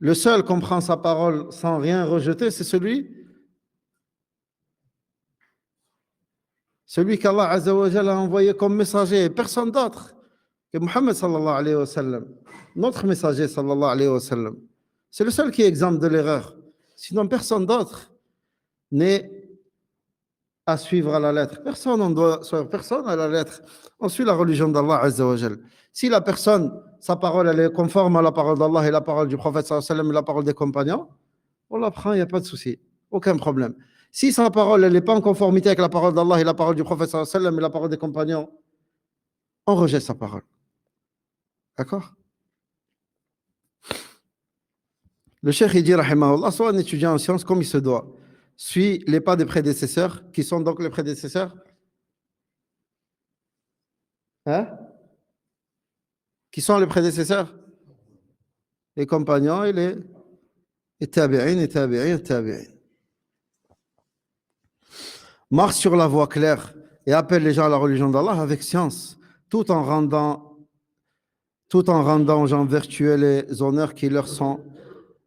Le seul qu'on prend sa parole sans rien rejeter, c'est celui qu'Allah Azza wa Jalla a envoyé comme messager, et personne d'autre que Muhammad sallallahu alayhi wa sallam. Notre messager sallallahu alayhi wa sallam. C'est le seul qui est exempt de l'erreur. Sinon, personne d'autre n'est à suivre à la lettre. Personne, on doit suivre personne à la lettre. On suit la religion d'Allah Azza wa Jal. Si la personne, sa parole, elle est conforme à la parole d'Allah et la parole du prophète sallallahu alayhi wa sallam et la parole des compagnons, on la prend, il n'y a pas de souci. Aucun problème. Si sa parole, elle n'est pas en conformité avec la parole d'Allah et la parole du prophète sallallahu alayhi wa sallam et la parole des compagnons, on rejette sa parole. D'accord? Le cheikh, il dit, rahimahullah, soit un étudiant en sciences comme il se doit. Suit les pas des prédécesseurs, qui sont donc les prédécesseurs. Hein? Qui sont les prédécesseurs? Les compagnons et les tabi'in, les tabi'in, les tabi'in. Marche sur la voie claire et appelle les gens à la religion d'Allah avec science, tout en rendant aux gens vertueux les honneurs qui leur sont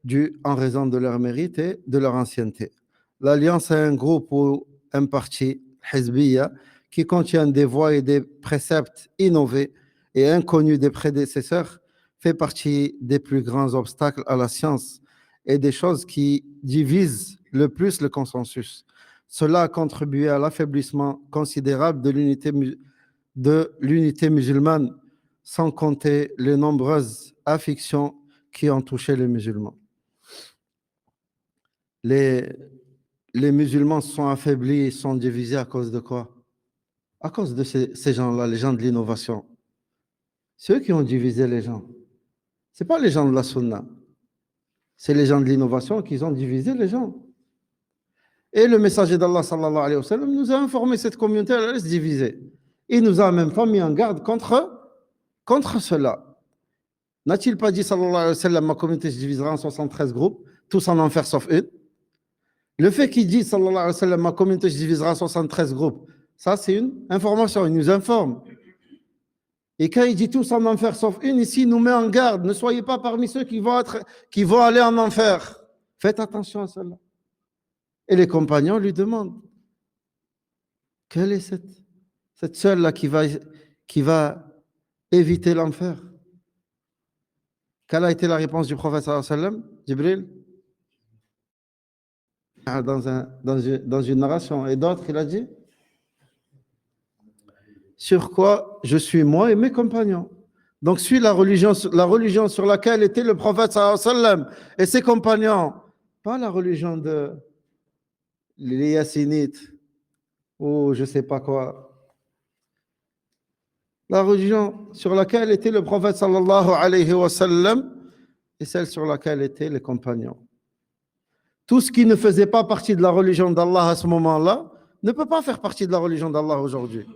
dus en raison de leur mérite et de leur ancienneté. L'Alliance est un groupe ou un parti, Hizbiya, qui contient des voies et des préceptes innovés et inconnus des prédécesseurs, fait partie des plus grands obstacles à la science et des choses qui divisent le plus le consensus. Cela a contribué à l'affaiblissement considérable de l'unité musulmane, sans compter les nombreuses afflictions qui ont touché les musulmans. Les musulmans sont affaiblis, sont divisés à cause de quoi? À cause de ces gens-là, les gens de l'innovation. C'est eux qui ont divisé les gens. Ce n'est pas les gens de la sunna. C'est les gens de l'innovation qui ont divisé les gens. Et le messager d'Allah sallallahu alayhi wa sallam nous a informé cette communauté, elle allait se diviser. Il nous a même pas mis en garde contre cela. N'a-t-il pas dit sallallahu alayhi wa sallam, ma communauté se divisera en 73 groupes, tous en enfer sauf une? Le fait qu'il dit sallallahu alayhi wa sallam, ma communauté se divisera en 73 groupes, ça c'est une information, il nous informe. Et quand il dit tous en enfer sauf une, ici il nous met en garde, ne soyez pas parmi ceux qui vont aller en enfer. Faites attention à cela. Et les compagnons lui demandent, quelle est cette seule-là qui va éviter l'enfer? Quelle a été la réponse du prophète sallallahu alayhi wa sallam, Jibril? Dans une narration. Et d'autres, il a dit, sur quoi je suis moi et mes compagnons. Donc, suis la religion sur laquelle était le prophète sallallahu alayhi wa sallam et ses compagnons, pas la religion de les Yassinites ou je ne sais pas quoi. La religion sur laquelle était le prophète sallallahu alayhi wa sallam et celle sur laquelle étaient les compagnons. Tout ce qui ne faisait pas partie de la religion d'Allah à ce moment-là ne peut pas faire partie de la religion d'Allah aujourd'hui.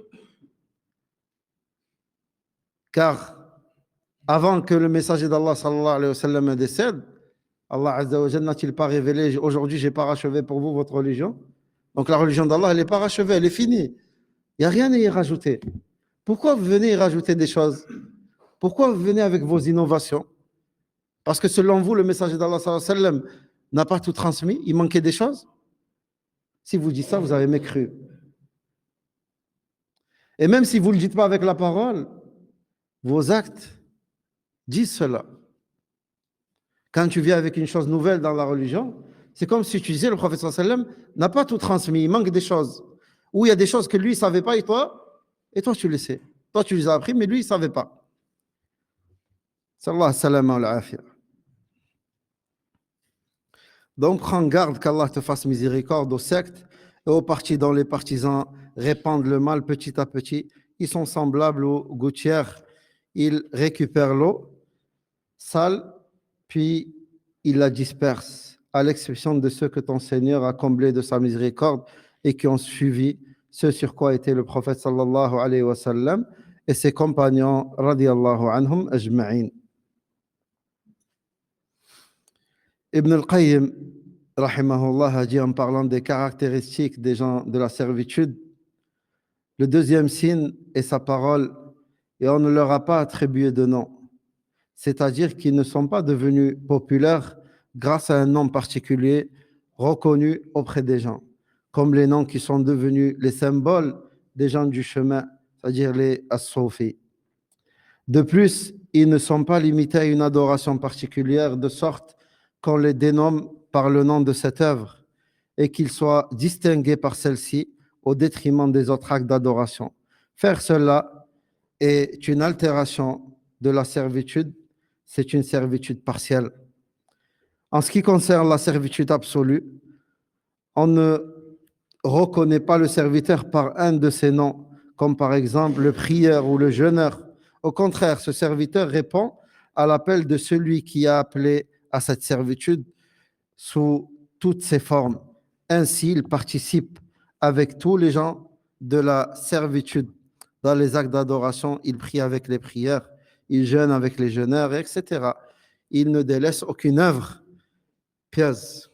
Car avant que le messager d'Allah sallallahu alayhi wa sallam décède, Allah azza wa jalla n'a-t-il pas révélé aujourd'hui j'ai parachevé pour vous votre religion? Donc la religion d'Allah elle est parachevée, elle est finie. Il n'y a rien à y rajouter. Pourquoi vous venez y rajouter des choses? Pourquoi vous venez avec vos innovations? Parce que selon vous, le messager d'Allah sallallahu alayhi wa sallam n'a pas tout transmis, il manquait des choses. Si vous dites ça, vous avez mécru. Et même si vous ne le dites pas avec la parole, vos actes disent cela. Quand tu viens avec une chose nouvelle dans la religion, c'est comme si tu disais le prophète sallallahu alayhi wa sallam n'a pas tout transmis, il manque des choses. Ou il y a des choses que lui, il ne savait pas et toi, tu le sais. Toi, tu les as appris, mais lui, il ne savait pas. Sallallahu salama al-afiyah. Donc, prends garde qu'Allah te fasse miséricorde aux sectes et aux partis dont les partisans répandent le mal petit à petit. Ils sont semblables aux gouttières. Ils récupèrent l'eau sale, puis ils la dispersent, à l'exception de ceux que ton Seigneur a comblés de sa miséricorde et qui ont suivi ce sur quoi était le prophète sallallahu alayhi wa sallam et ses compagnons radiyallahu anhum ajma'in. Ibn al-Qayyim, rahimahullah, a dit en parlant des caractéristiques des gens de la servitude, le deuxième signe est sa parole et on ne leur a pas attribué de nom, c'est-à-dire qu'ils ne sont pas devenus populaires grâce à un nom particulier reconnu auprès des gens, comme les noms qui sont devenus les symboles des gens du chemin, c'est-à-dire les as-Sofi. De plus, ils ne sont pas limités à une adoration particulière de sorte qu'on les dénomme par le nom de cette œuvre et qu'ils soient distingués par celle-ci au détriment des autres actes d'adoration. Faire cela est une altération de la servitude, c'est une servitude partielle. En ce qui concerne la servitude absolue, on ne reconnaît pas le serviteur par un de ses noms, comme par exemple le prieur ou le jeûneur. Au contraire, ce serviteur répond à l'appel de celui qui a appelé à cette servitude sous toutes ses formes. Ainsi, il participe avec tous les gens de la servitude. Dans les actes d'adoration, il prie avec les prières, il jeûne avec les jeûneurs, etc. Il ne délaisse aucune œuvre pieuse.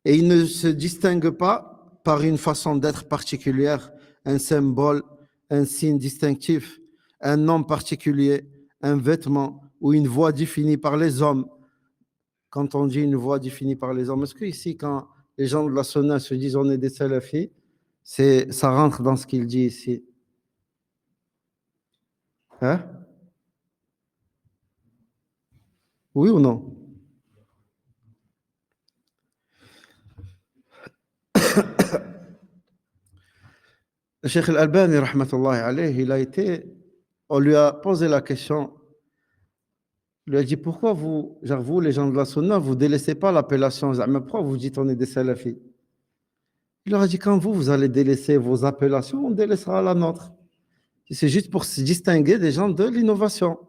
Et il ne se distingue pas par une façon d'être particulière, un symbole, un signe distinctif, un nom particulier, un vêtement ou une voix définie par les hommes. Quand on dit une voix définie par les hommes, est-ce que ici, quand les gens de la Sunna se disent on est des salafis, ça rentre dans ce qu'il dit ici? Hein? Oui ou non? Le Cheikh Al-Albani, rahmatullahi alayhi, on lui a posé la question, il lui a dit pourquoi vous, les gens de la Sunna, vous ne délaissez pas l'appellation, pourquoi vous dites on est des salafis? Il leur a dit quand vous allez délaisser vos appellations, on délaissera la nôtre. C'est juste pour se distinguer des gens de l'innovation.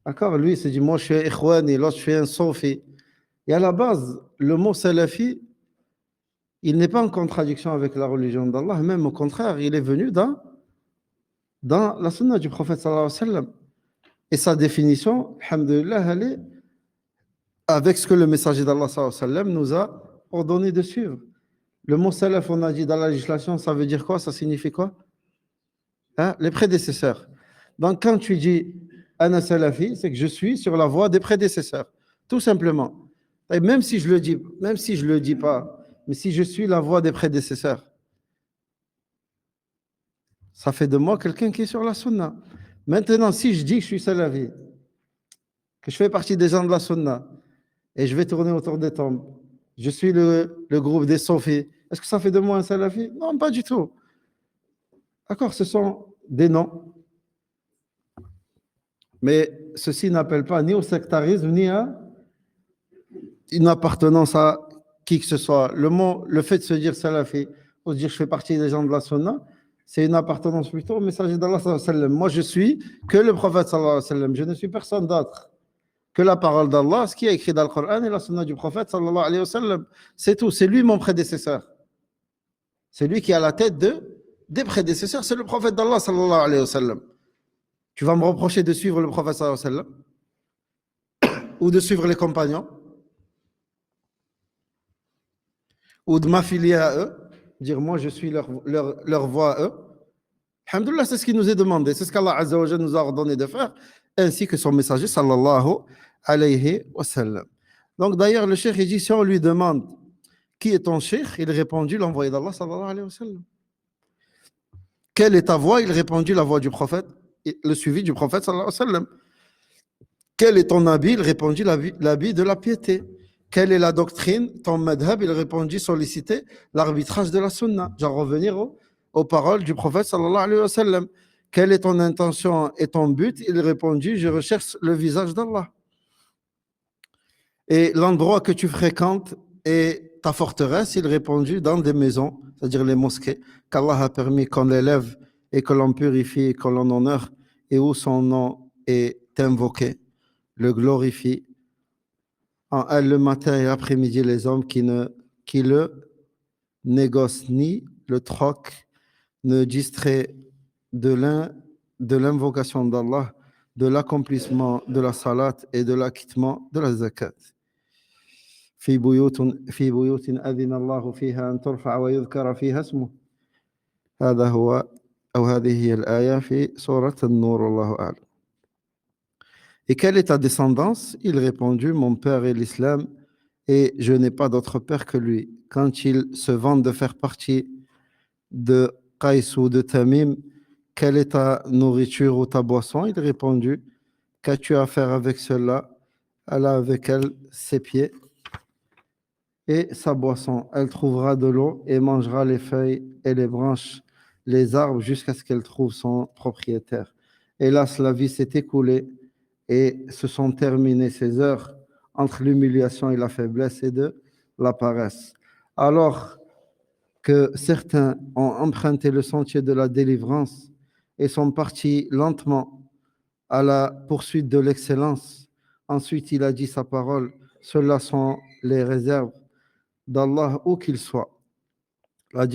D'accord? Lui, il s'est dit moi je suis un ikhwani, l'autre je suis un sofi. Et à la base, le mot salafi, il n'est pas en contradiction avec la religion d'Allah, même au contraire, il est venu dans la sunna du prophète sallallahu alayhi wa sallam. Et sa définition, alhamdulillah, elle est avec ce que le messager d'Allah sallallahu alayhi wa sallam nous a ordonné de suivre. Le mot salaf, on a dit dans la législation, ça veut dire quoi? Ça signifie quoi? Hein? Les prédécesseurs. Donc quand tu dis ana salafi, c'est que je suis sur la voie des prédécesseurs, tout simplement. Et même si je le dis pas, mais si je suis la voie des prédécesseurs, ça fait de moi quelqu'un qui est sur la sunna. Maintenant, si je dis que je suis salafi, que je fais partie des gens de la sunna, et je vais tourner autour des tombes, je suis le groupe des sofis, est-ce que ça fait de moi un salafi? Non, pas du tout. D'accord, ce sont des noms, mais ceci n'appelle pas ni au sectarisme, ni à une appartenance à qui que ce soit. Le fait de se dire salafi, ou de dire je fais partie des gens de la sunna, c'est une appartenance plutôt au messager d'Allah sallallahu alayhi wa sallam. Moi, je suis que le prophète sallallahu alayhi wa sallam. Je ne suis personne d'autre que la parole d'Allah, ce qui est écrit dans le Coran et la sunna du prophète sallallahu alayhi wa sallam. C'est tout. C'est lui mon prédécesseur. C'est lui qui est à la tête des prédécesseurs. C'est le prophète d'Allah sallallahu alayhi wa sallam. Tu vas me reprocher de suivre le prophète sallallahu alayhi wa sallam ou de suivre les compagnons ou de m'affilier à eux, dire moi je suis leur voix à eux. Alhamdulillah, c'est ce qui nous est demandé, c'est ce qu'Allah Azza wa Jalla nous a ordonné de faire, ainsi que son messager sallallahu alayhi wa sallam. Donc d'ailleurs, le cheikh, il dit, si on lui demande qui est ton cheikh, il répondit l'envoyé d'Allah sallallahu alayhi wa sallam. Quelle est ta voix? Il répondit la voix du prophète, le suivi du prophète sallallahu alayhi wa sallam. Quel est ton habit? Il répondit l'habit de la piété. Quelle est la doctrine? Ton madhab? Il répondit solliciter l'arbitrage de la sunna. Genre revenir aux paroles du prophète sallallahu alayhi wa sallam. Quelle est ton intention et ton but? Il répondit, je recherche le visage d'Allah. Et l'endroit que tu fréquentes est ta forteresse? Il répondit, dans des maisons, c'est-à-dire les mosquées, qu'Allah a permis qu'on l'élève et que l'on purifie et que l'on honore, et où son nom est invoqué, le glorifie en elle le matin et après-midi les hommes qui le négocient ni le troc, ne distraient de l'invocation d'Allah, de l'accomplissement de la salat et de l'acquittement de la zakat. في بيوت أذن الله فيها أن ترفع ويذكر فيها اسمه. هذا هو أو هذه هي الآية في سورة النور والله أعلم. Et quelle est ta descendance? Il répondit, mon père est l'islam et je n'ai pas d'autre père que lui. Quand il se vante de faire partie de Qais ou de Tamim, quelle est ta nourriture ou ta boisson? Il répondit, qu'as-tu à faire avec cela? Elle a avec elle ses pieds et sa boisson. Elle trouvera de l'eau et mangera les feuilles et les branches, les arbres, jusqu'à ce qu'elle trouve son propriétaire. Hélas, la vie s'est écoulée et se sont terminées ces heures entre l'humiliation et la faiblesse et de la paresse. Alors que certains ont emprunté le sentier de la délivrance et sont partis lentement à la poursuite de l'excellence. Ensuite, il a dit sa parole, ceux-là sont les réserves d'Allah où qu'ils soient. La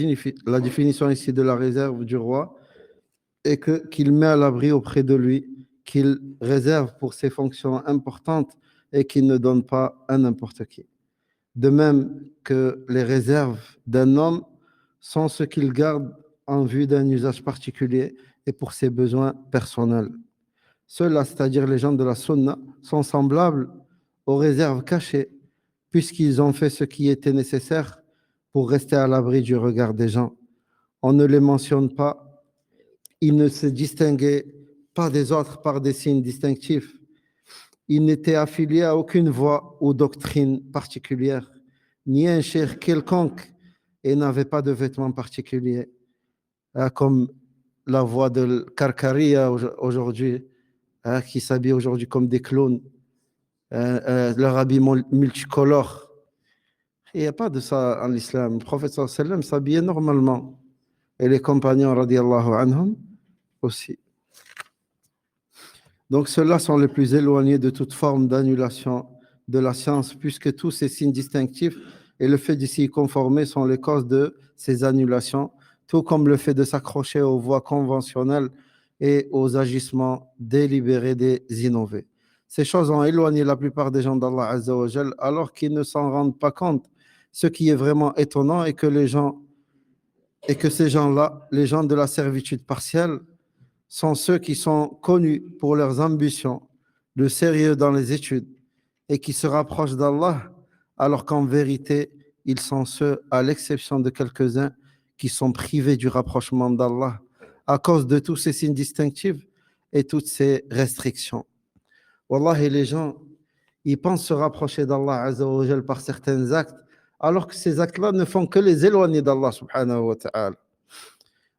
définition ici de la réserve du roi est qu'il met à l'abri auprès de lui, qu'il réserve pour ses fonctions importantes et qu'il ne donne pas à n'importe qui. De même que les réserves d'un homme sont ce qu'il garde en vue d'un usage particulier et pour ses besoins personnels. Ceux-là, c'est-à-dire les gens de la sunna, sont semblables aux réserves cachées, puisqu'ils ont fait ce qui était nécessaire pour rester à l'abri du regard des gens. On ne les mentionne pas, ils ne se distinguaient pas des autres par des signes distinctifs. Ils n'étaient affiliés à aucune voie ou doctrine particulière, ni un cheikh quelconque, et n'avaient pas de vêtements particuliers, comme la voix de Karkaria aujourd'hui, qui s'habillent aujourd'hui comme des clowns, leur habillement multicolore. Il n'y a pas de ça en l'islam. Le prophète sallallahu alayhi wa sallam s'habillait normalement, et les compagnons radiyallahu anhum aussi. Donc ceux-là sont les plus éloignés de toute forme d'annulation de la science, puisque tous ces signes distinctifs et le fait de s'y conformer sont les causes de ces annulations, tout comme le fait de s'accrocher aux voies conventionnelles et aux agissements délibérés des innovés. Ces choses ont éloigné la plupart des gens d'Allah Azza wa Jal, alors qu'ils ne s'en rendent pas compte. Ce qui est vraiment étonnant est que ces gens-là, les gens de la servitude partielle, sont ceux qui sont connus pour leurs ambitions, le sérieux dans les études et qui se rapprochent d'Allah, alors qu'en vérité, ils sont ceux, à l'exception de quelques-uns, qui sont privés du rapprochement d'Allah à cause de tous ces signes distinctifs et toutes ces restrictions. Wallahi, les gens, ils pensent se rapprocher d'Allah Azza wa Jal par certains actes, alors que ces actes-là ne font que les éloigner d'Allah subhanahu wa ta'ala.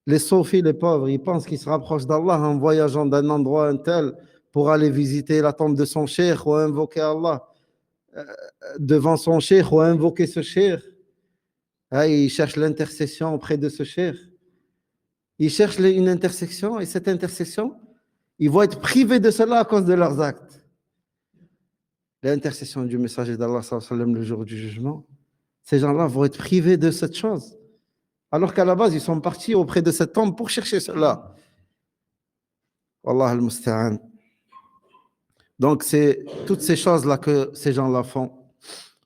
Les soufis, les pauvres, ils pensent qu'ils se rapprochent d'Allah en voyageant d'un endroit à un tel pour aller visiter la tombe de son cheikh ou invoquer Allah devant son cheikh ou invoquer ce cheikh. Ah, ils cherchent l'intercession auprès de ce cheikh. Ils cherchent une intercession et cette intercession, ils vont être privés de cela à cause de leurs actes. L'intercession du messager d'Allah sallallahu alayhi wa sallam, le jour du jugement, ces gens-là vont être privés de cette chose. Alors qu'à la base, ils sont partis auprès de cette tombe pour chercher cela. Wallah al-musta'an. Donc, c'est toutes ces choses-là que ces gens-là font.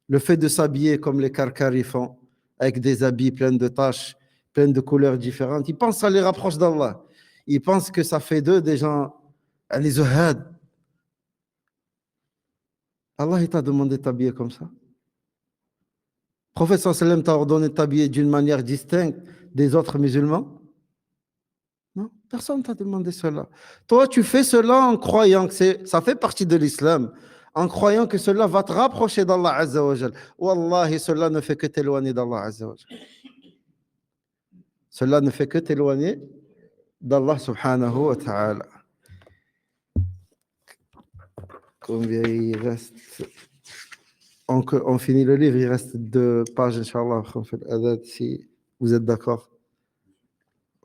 Le fait de s'habiller comme les Karkaris font, avec des habits pleins de taches, pleins de couleurs différentes, ils pensent que ça les rapproche d'Allah. Ils pensent que ça fait d'eux des gens, les zuhad. Allah, il t'a demandé de t'habiller comme ça. Le prophète sallam t'a ordonné de t'habiller d'une manière distincte des autres musulmans. Non, personne ne t'a demandé cela. Toi, tu fais cela en croyant que ça fait partie de l'islam, en croyant que cela va te rapprocher d'Allah Azza wa Jal. Wallahi, cela ne fait que t'éloigner d'Allah Azza wa Jal. Cela ne fait que t'éloigner d'Allah subhanahu wa ta'ala. Combien il reste? On finit le livre, il reste 2 pages, Inch'Allah, après on fait l'adad, si vous êtes d'accord.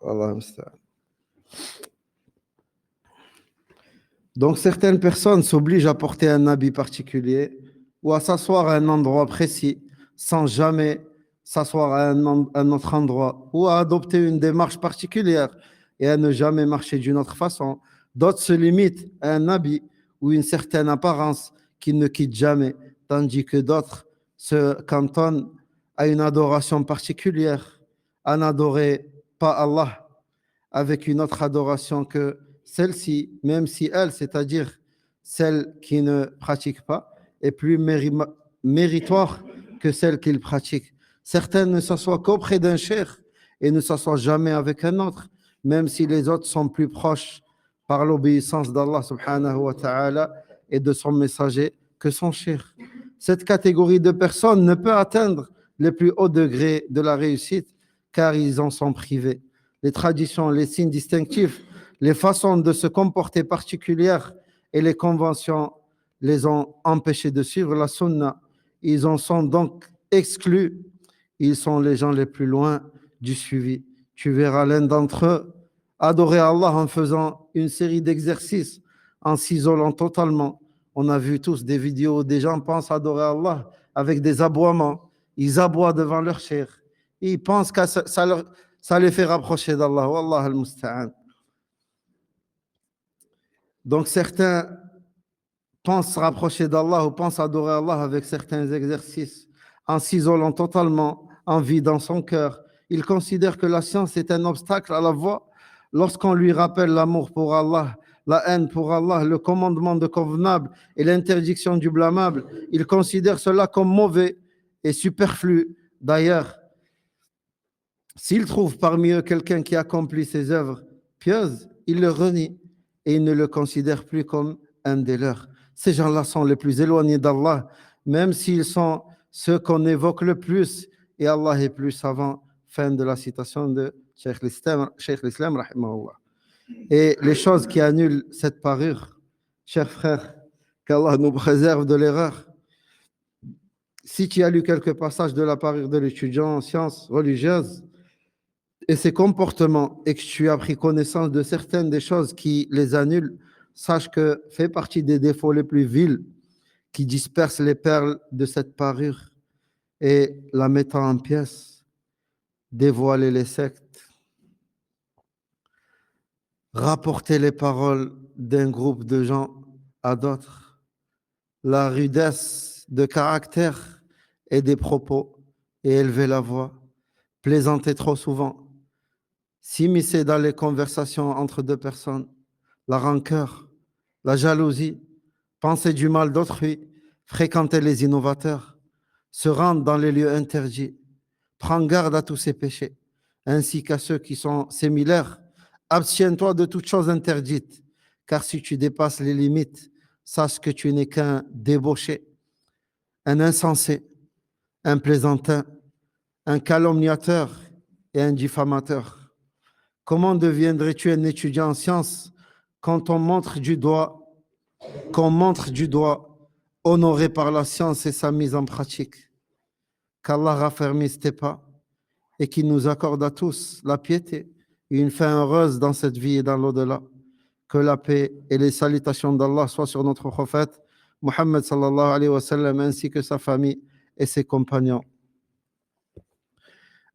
Allah musta'an. Donc, certaines personnes s'obligent à porter un habit particulier ou à s'asseoir à un endroit précis sans jamais s'asseoir à un autre endroit ou à adopter une démarche particulière et à ne jamais marcher d'une autre façon. D'autres se limitent à un habit ou une certaine apparence qu'ils ne quittent jamais, tandis que d'autres se cantonnent à une adoration particulière, à n'adorer pas Allah avec une autre adoration que celle-ci, même si elle, c'est-à-dire celle qui ne pratique pas, est plus méritoire que celle qu'il pratique. Certaines ne s'assoient qu'auprès d'un cheikh et ne s'assoient jamais avec un autre, même si les autres sont plus proches par l'obéissance d'Allah subhanahu wa ta'ala et de son messager que son cheikh. Cette catégorie de personnes ne peut atteindre les plus hauts degrés de la réussite car ils en sont privés. Les traditions, les signes distinctifs, les façons de se comporter particulières et les conventions les ont empêchés de suivre la sunna. Ils en sont donc exclus. Ils sont les gens les plus loin du suivi. Tu verras l'un d'entre eux adorer Allah en faisant une série d'exercices, en s'isolant totalement. On a vu tous des vidéos où des gens pensent adorer Allah avec des aboiements. Ils aboient devant leur cheikh. Ils pensent que ça les fait rapprocher d'Allah. Wallah al-musta'an. Donc certains pensent se rapprocher d'Allah ou pensent adorer Allah avec certains exercices, en s'isolant totalement, en vidant son cœur. Ils considèrent que la science est un obstacle à la voie. Lorsqu'on lui rappelle l'amour pour Allah, la haine pour Allah, le commandement de convenable et l'interdiction du blâmable, ils considèrent cela comme mauvais et superflu. D'ailleurs, s'ils trouvent parmi eux quelqu'un qui accomplit ses œuvres pieuses, ils le renient et ils ne le considèrent plus comme un des leurs. Ces gens-là sont les plus éloignés d'Allah, même s'ils sont ceux qu'on évoque le plus, et Allah est plus savant. Fin de la citation de Cheikh l'Islam, rahimahullah. Et les choses qui annulent cette parure, chers frères, qu'Allah nous préserve de l'erreur. Si tu as lu quelques passages de la parure de l'étudiant en sciences religieuses, et ces comportements et que tu as pris connaissance de certaines des choses qui les annulent, sache que fait partie des défauts les plus vils qui dispersent les perles de cette parure et la mettant en pièces, dévoiler les sectes, rapporter les paroles d'un groupe de gens à d'autres, la rudesse de caractère et des propos et élever la voix, plaisanter trop souvent, s'immiscer dans les conversations entre deux personnes, la rancœur, la jalousie, penser du mal d'autrui, fréquenter les innovateurs, se rendre dans les lieux interdits, prends garde à tous ces péchés, ainsi qu'à ceux qui sont similaires. Abstiens-toi de toutes choses interdites, car si tu dépasses les limites, sache que tu n'es qu'un débauché, un insensé, un plaisantin, un calomniateur et un diffamateur. Comment deviendrais-tu un étudiant en sciences quand on montre du doigt, qu'on montre du doigt, honoré par la science et sa mise en pratique? Qu'Allah raffermisse tes pas et qu'il nous accorde à tous la piété et une fin heureuse dans cette vie et dans l'au-delà. Que la paix et les salutations d'Allah soient sur notre prophète Muhammad sallallahu alayhi wa sallam ainsi que sa famille et ses compagnons.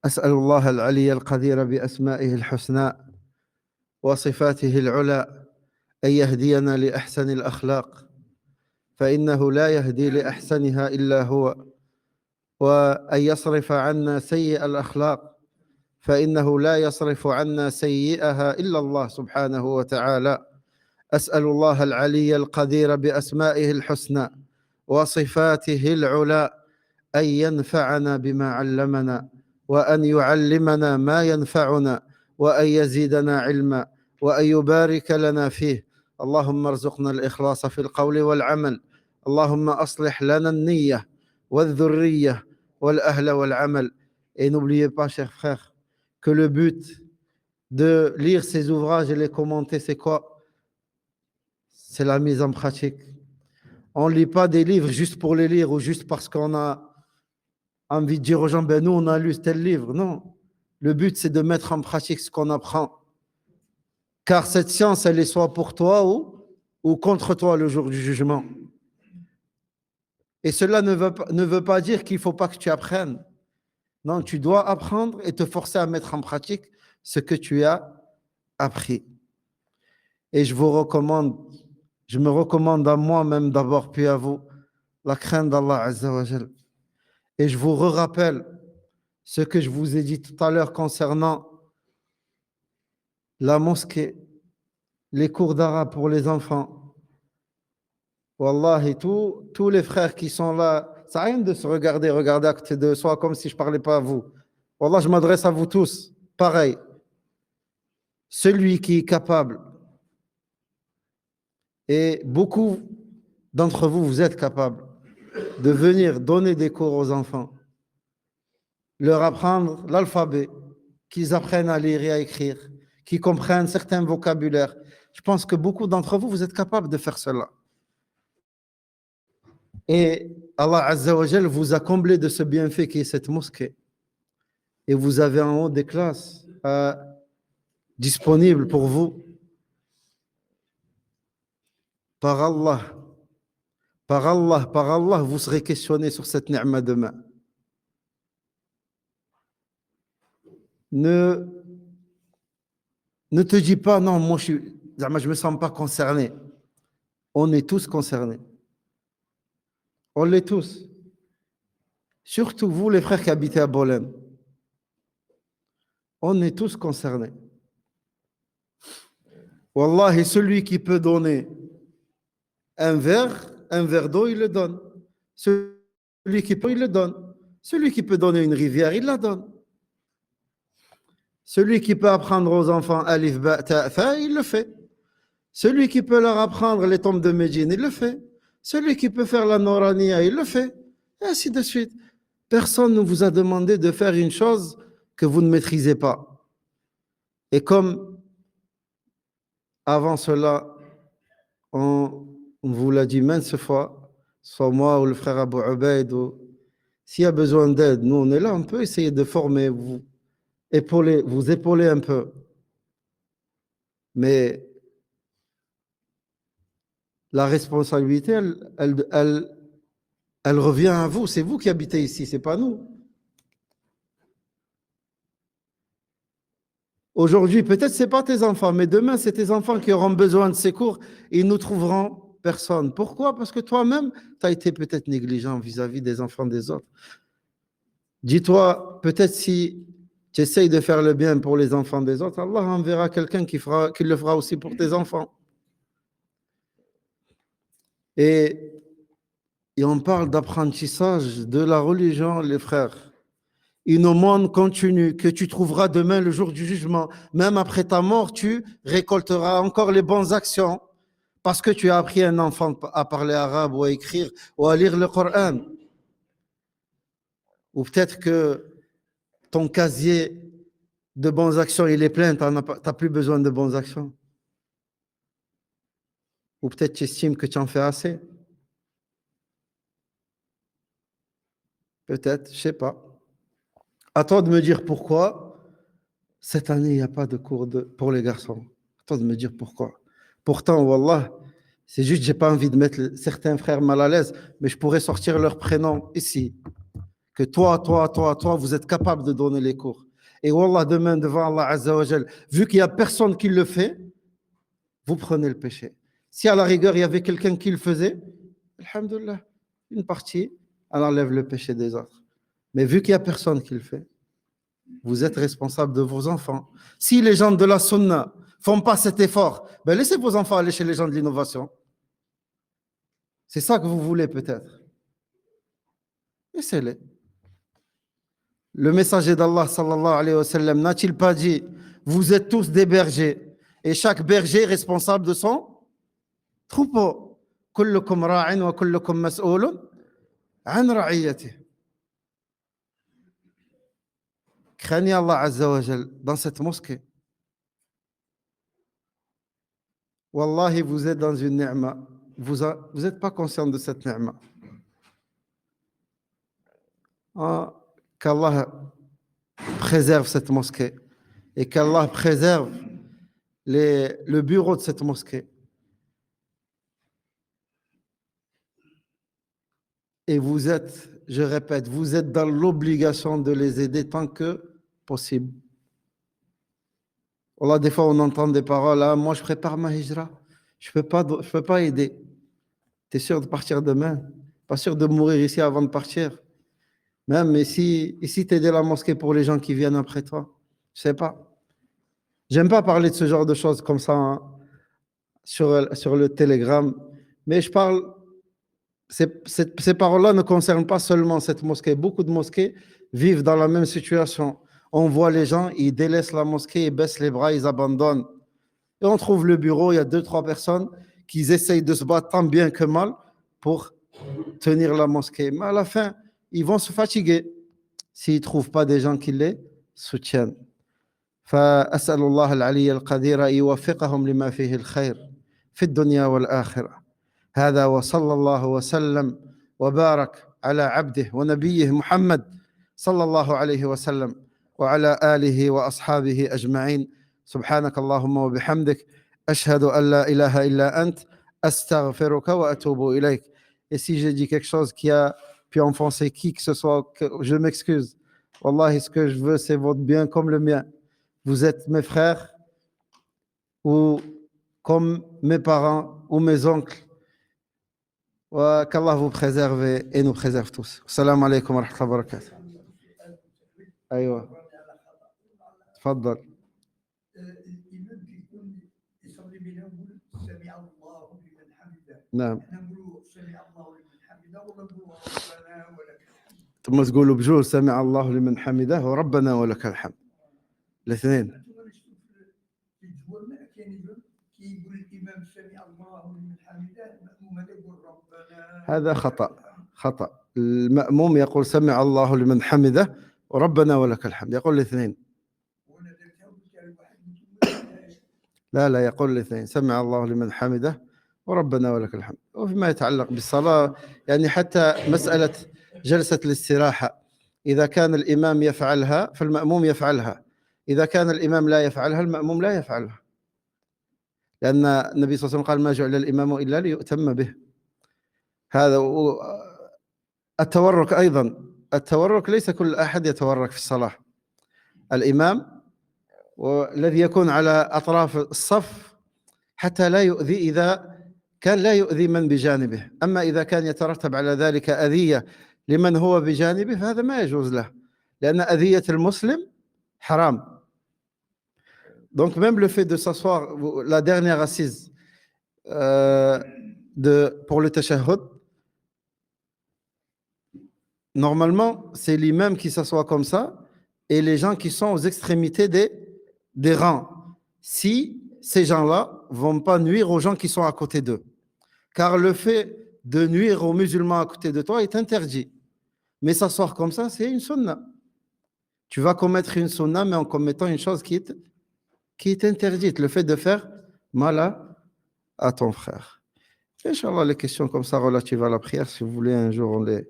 أسأل الله العلي القدير بأسمائه الحسنى وصفاته العلى أن يهدينا لأحسن الأخلاق فإنه لا يهدي لأحسنها إلا هو وأن يصرف عنا سيء الأخلاق فإنه لا يصرف عنا سيئها إلا الله سبحانه وتعالى. أسأل الله العلي القدير بأسمائه الحسنى وصفاته العلى أن ينفعنا بما علمنا وأن يعلمنا ما ينفعنا وأن يزيدنا علما وأن يبارك لنا فيه. اللهم ارزقنا الإخلاص في القول والعمل. اللهم أصلح لنا النية والذرية والأهل والعمل. Et n'oubliez pas, chers frères, que le but de lire ces ouvrages et les commenter, c'est quoi? C'est la mise en pratique. On ne lit pas des livres juste pour les lire ou juste parce qu'on a envie de dire aux gens, ben nous, on a lu tel livre. Non. Le but, c'est de mettre en pratique ce qu'on apprend. Car cette science, elle est soit pour toi ou contre toi le jour du jugement. Et cela ne veut pas dire qu'il ne faut pas que tu apprennes. Non, tu dois apprendre et te forcer à mettre en pratique ce que tu as appris. Et je me recommande à moi-même d'abord, puis à vous, la crainte d'Allah Azza wa Jal. Et je vous rappelle ce que je vous ai dit tout à l'heure concernant la mosquée, les cours d'arabe pour les enfants. Wallahi, tous les frères qui sont là, ça n'a rien de se regarder à côté de soi comme si je ne parlais pas à vous. Wallah, je m'adresse à vous tous. Pareil. Celui qui est capable, et beaucoup d'entre vous, vous êtes capables de venir donner des cours aux enfants, leur apprendre l'alphabet, qu'ils apprennent à lire et à écrire, qu'ils comprennent certains vocabulaires. Je pense que beaucoup d'entre vous, vous êtes capables de faire cela. Et Allah Azza wa Jal vous a comblé de ce bienfait qui est cette mosquée. Et vous avez en haut des classes disponibles pour vous. Par Allah, vous serez questionné sur cette ni'ma demain. Ne te dis pas, non, moi je ne me sens pas concerné. On est tous concernés. On l'est tous. Surtout vous, les frères qui habitez à Bolène. On est tous concernés. Wallahi, celui qui peut donner un verre d'eau, il le donne. Celui qui peut, il le donne. Celui qui peut donner une rivière, il la donne. Celui qui peut apprendre aux enfants alif, ba, ta, tha, il le fait. Celui qui peut leur apprendre les tombes de Médine, il le fait. Celui qui peut faire la Norania, il le fait. Et ainsi de suite. Personne ne vous a demandé de faire une chose que vous ne maîtrisez pas. Et comme avant cela, on vous l'a dit maintes fois, soit moi ou le frère Abu Ubaid, s'il y a besoin d'aide, nous on est là, on peut essayer de former, vous épauler un peu. Mais la responsabilité, elle revient à vous. C'est vous qui habitez ici, c'est pas nous. Aujourd'hui, peut-être c'est pas tes enfants, mais demain, c'est tes enfants qui auront besoin de ces cours et ils ne trouveront personne. Pourquoi? Parce que toi-même, tu as été peut-être négligent vis-à-vis des enfants des autres. Dis-toi, peut-être si tu essayes de faire le bien pour les enfants des autres, Allah enverra quelqu'un qui le fera aussi pour tes enfants. Et on parle d'apprentissage de la religion, les frères. Une aumône continue que tu trouveras demain le jour du jugement. Même après ta mort, tu récolteras encore les bonnes actions parce que tu as appris à un enfant à parler arabe ou à écrire ou à lire le Coran. Ou peut-être que ton casier de bonnes actions, il est plein, tu n'as plus besoin de bonnes actions. Ou peut-être tu estimes que tu en fais assez. Peut-être, je ne sais pas. À toi de me dire pourquoi cette année, il n'y a pas de cours pour les garçons. À toi de me dire pourquoi. Pourtant, Wallah, c'est juste que je n'ai pas envie de mettre certains frères mal à l'aise, mais je pourrais sortir leur prénom ici. Que toi, vous êtes capable de donner les cours. Et Wallah, demain, devant Allah Azza wa Jal, vu qu'il n'y a personne qui le fait, vous prenez le péché. Si à la rigueur, il y avait quelqu'un qui le faisait, alhamdoulilah, une partie, elle enlève le péché des autres. Mais vu qu'il n'y a personne qui le fait, vous êtes responsable de vos enfants. Si les gens de la sunna font pas cet effort, ben laissez vos enfants aller chez les gens de l'innovation. C'est ça que vous voulez peut-être. Laissez-les. Le messager d'Allah sallallahu alayhi wa sallam n'a-t-il pas dit vous êtes tous des bergers et chaque berger est responsable de son troupeau. Kullukum ra'in wa kullukum mas'oulun an ra'iyatih. Craignez Allah Azza wa Jal dans cette mosquée. Wallahi, vous êtes dans une ni'ma. Vous n'êtes pas conscient de cette ni'ma. Ah, qu'Allah préserve cette mosquée et qu'Allah préserve le bureau de cette mosquée. Et vous êtes, je répète, vous êtes dans l'obligation de les aider tant que possible. Voilà, des fois, on entend des paroles, ah, moi, je prépare ma hijra. Je ne peux pas aider. Tu es sûr de partir demain? Pas sûr de mourir ici avant de partir? Même ici tu aides la mosquée pour les gens qui viennent après toi. Je sais pas. J'aime pas parler de ce genre de choses comme ça hein, sur le Telegram, mais je parle. Ces paroles-là ne concernent pas seulement cette mosquée. Beaucoup de mosquées vivent dans la même situation. On voit les gens, ils délaissent la mosquée, ils baissent les bras, ils abandonnent. Et on trouve le bureau, il y a 2, 3 personnes qui essayent de se battre tant bien que mal pour tenir la mosquée. Mais à la fin, ils vont se fatiguer s'ils ne trouvent pas des gens qui les soutiennent. فأسأل الله العلي القدير أن يوفقهم لما فيه الخير في الدنيا والآخرة. هذا وصلى الله وسلم وبارك على عبده ونبيه محمد صلى الله عليه وسلم وعلى آله وأصحابه أجمعين. سبحانك اللهم وبحمدك أشهد أن لا إله إلا أنت أستغفرك وأتوب إليك. Et si j'ai dit quelque chose qui a pu enfoncer qui que ce soit, je m'excuse. Wallahi, ce que je veux, c'est votre bien comme le mien. Vous êtes mes frères ou comme mes parents ou mes oncles. qu'Allah vous préserve et nous préserve tous. Salam alaikum wa rahmatullahi wa barakatuh. أيوة تفضل. نعم. ثم تقولوا بجوز سمع الله لمن حمده وربنا ولك الحمد. الاثنين. هذا خطأ. المأموم يقول سمع الله لمن حمده وربنا ولك الحمد. يقول الاثنين. لا يقول الاثنين سمع الله لمن حمده وربنا ولك الحمد. وفيما يتعلق بالصلاة يعني حتى مسألة جلسة الاستراحة إذا كان الإمام يفعلها فالمأموم يفعلها. إذا كان الإمام لا يفعلها المأموم لا يفعلها. لأن النبي صلى الله عليه وسلم قال ما جعل الإمام إلا ليؤتم به. هذا التورك أيضا. التورك ليس كل أحد يتورك في الصلاة. الإمام والذي يكون على أطراف الصف حتى لا يؤذي إذا كان لا يؤذي من بجانبه. أما إذا كان يترتب على ذلك أذية لمن هو بجانبه فهذا ما يجوز له لأن أذية المسلم حرام. Donc même le fait de s'asseoir, la dernière assise pour le tashahhud, normalement c'est l'imam qui s'assoit comme ça et les gens qui sont aux extrémités des rangs. Si ces gens-là ne vont pas nuire aux gens qui sont à côté d'eux. Car le fait de nuire aux musulmans à côté de toi est interdit. Mais s'asseoir comme ça, c'est une sunna. Tu vas commettre une sunna, mais en commettant une chose qui est interdite, le fait de faire mal à ton frère. Inch'Allah, les questions comme ça relatives à la prière, si vous voulez, un jour on les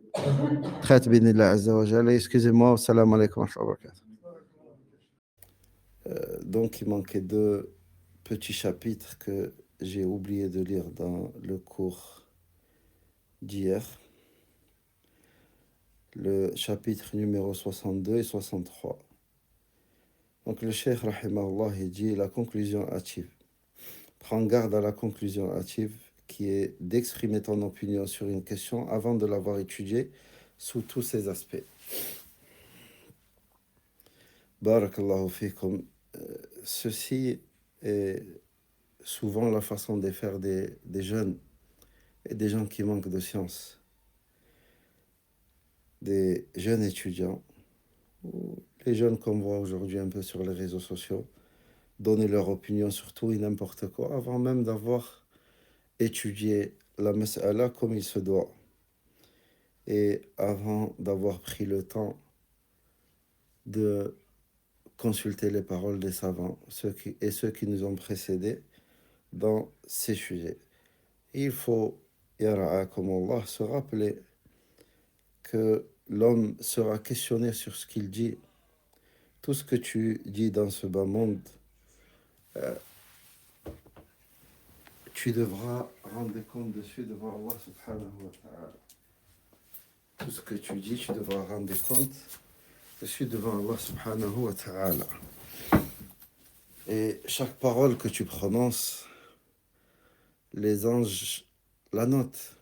traite, binillah azza wa jalla. Excusez-moi, salam alaikum wa rahmatullah. Donc, il manquait deux petits chapitres que j'ai oublié de lire dans le cours d'hier. Le chapitre numéro 62 et 63. Donc, le cheikh, rahimahullah, il dit la conclusion hâtive. Prends garde à la conclusion hâtive qui est d'exprimer ton opinion sur une question avant de l'avoir étudiée sous tous ses aspects. Barakallahu fikum. Ceci est souvent la façon de faire des jeunes et des gens qui manquent de science. Des jeunes étudiants, ou les jeunes qu'on voit aujourd'hui un peu sur les réseaux sociaux, donner leur opinion sur tout et n'importe quoi avant même d'avoir étudié la mas'ala comme il se doit et avant d'avoir pris le temps de consulter les paroles des savants ceux qui nous ont précédés dans ces sujets. Il faut, comme Allah, se rappeler que l'homme sera questionné sur ce qu'il dit. Tout ce que tu dis dans ce bas monde, tu devras rendre compte dessus devant Allah subhanahu wa ta'ala. Tout ce que tu dis, tu devras rendre compte dessus devant Allah subhanahu wa ta'ala. Et chaque parole que tu prononces, les anges la notent.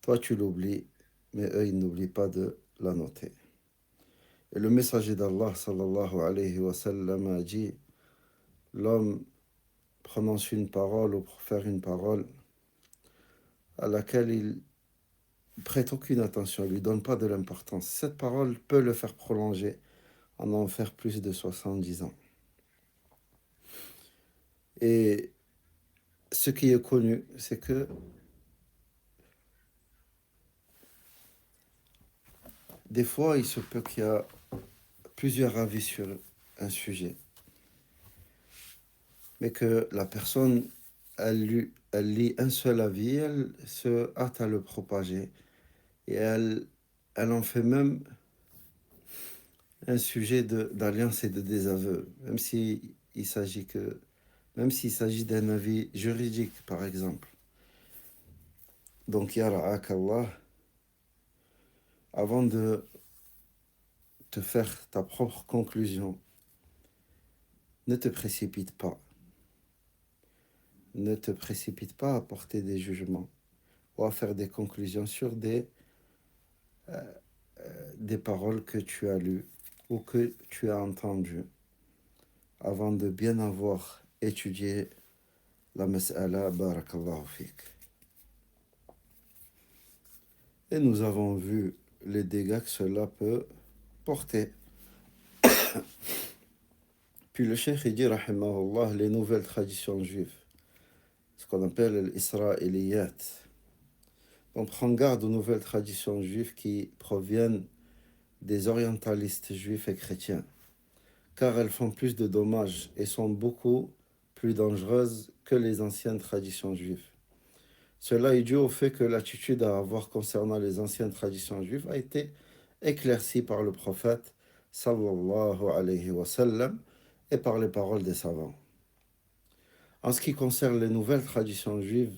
Toi, tu l'oublies, mais eux, ils n'oublient pas de la noter. Et le messager d'Allah, sallallahu alayhi wa sallam, a dit, l'homme prononce une parole ou profère une parole à laquelle il prête aucune attention, il ne lui donne pas de l'importance. Cette parole peut le faire prolonger, en faire plus de 70 ans. Et ce qui est connu, c'est que des fois, il se peut qu'il y a plusieurs avis sur un sujet, mais que la personne, elle lit un seul avis, elle se hâte à le propager, et elle en fait même un sujet d'alliance et de désaveu, même s'il s'agit d'un avis juridique, par exemple. Donc, yara'ak Allah, avant de te faire ta propre conclusion, ne te précipite pas. Ne te précipite pas à porter des jugements ou à faire des conclusions sur des paroles que tu as lues ou que tu as entendues avant de bien avoir étudié la mas'ala, barakallahu fik. Et nous avons vu les dégâts que cela peut porter. Puis le cheikh dit, rahimahullah, les nouvelles traditions juives, ce qu'on appelle l'israéliyat. On prend garde aux nouvelles traditions juives qui proviennent des orientalistes juifs et chrétiens, car elles font plus de dommages et sont beaucoup plus dangereuses que les anciennes traditions juives. Cela est dû au fait que l'attitude à avoir concernant les anciennes traditions juives a été éclaircie par le prophète sallallahu alayhi wa sallam et par les paroles des savants. En ce qui concerne les nouvelles traditions juives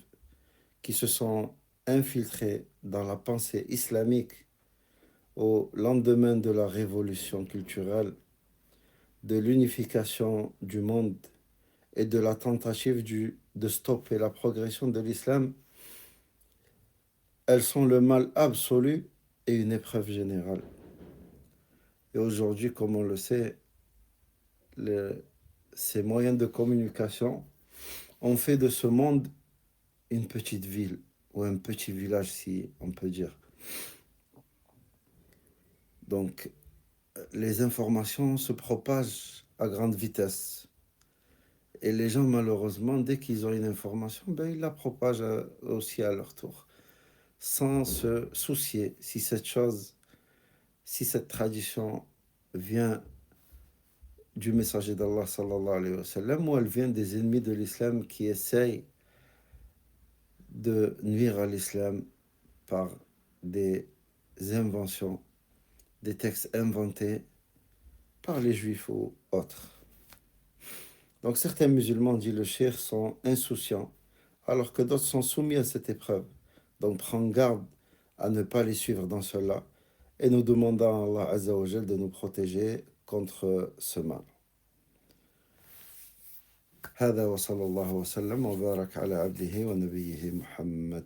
qui se sont infiltrées dans la pensée islamique au lendemain de la révolution culturelle, de l'unification du monde et de la tentative de stopper la progression de l'islam, elles sont le mal absolu et une épreuve générale. Et aujourd'hui, comme on le sait, ces moyens de communication ont fait de ce monde une petite ville ou un petit village, si on peut dire. Donc, les informations se propagent à grande vitesse. Et les gens, malheureusement, dès qu'ils ont une information, ils la propagent aussi à leur tour, sans se soucier si cette tradition vient du messager d'Allah sallallahu alayhi wa sallam, ou elle vient des ennemis de l'islam qui essayent de nuire à l'islam par des inventions, des textes inventés par les juifs ou autres. Donc certains musulmans, dit le cheikh, sont insouciants, alors que d'autres sont soumis à cette épreuve. Donc prends garde à ne pas les suivre dans cela, et nous demandons à Allah Azza wa Jal de nous protéger contre ce mal. هذا وصلى الله وسلم وبارك على عبده ونبيه محمد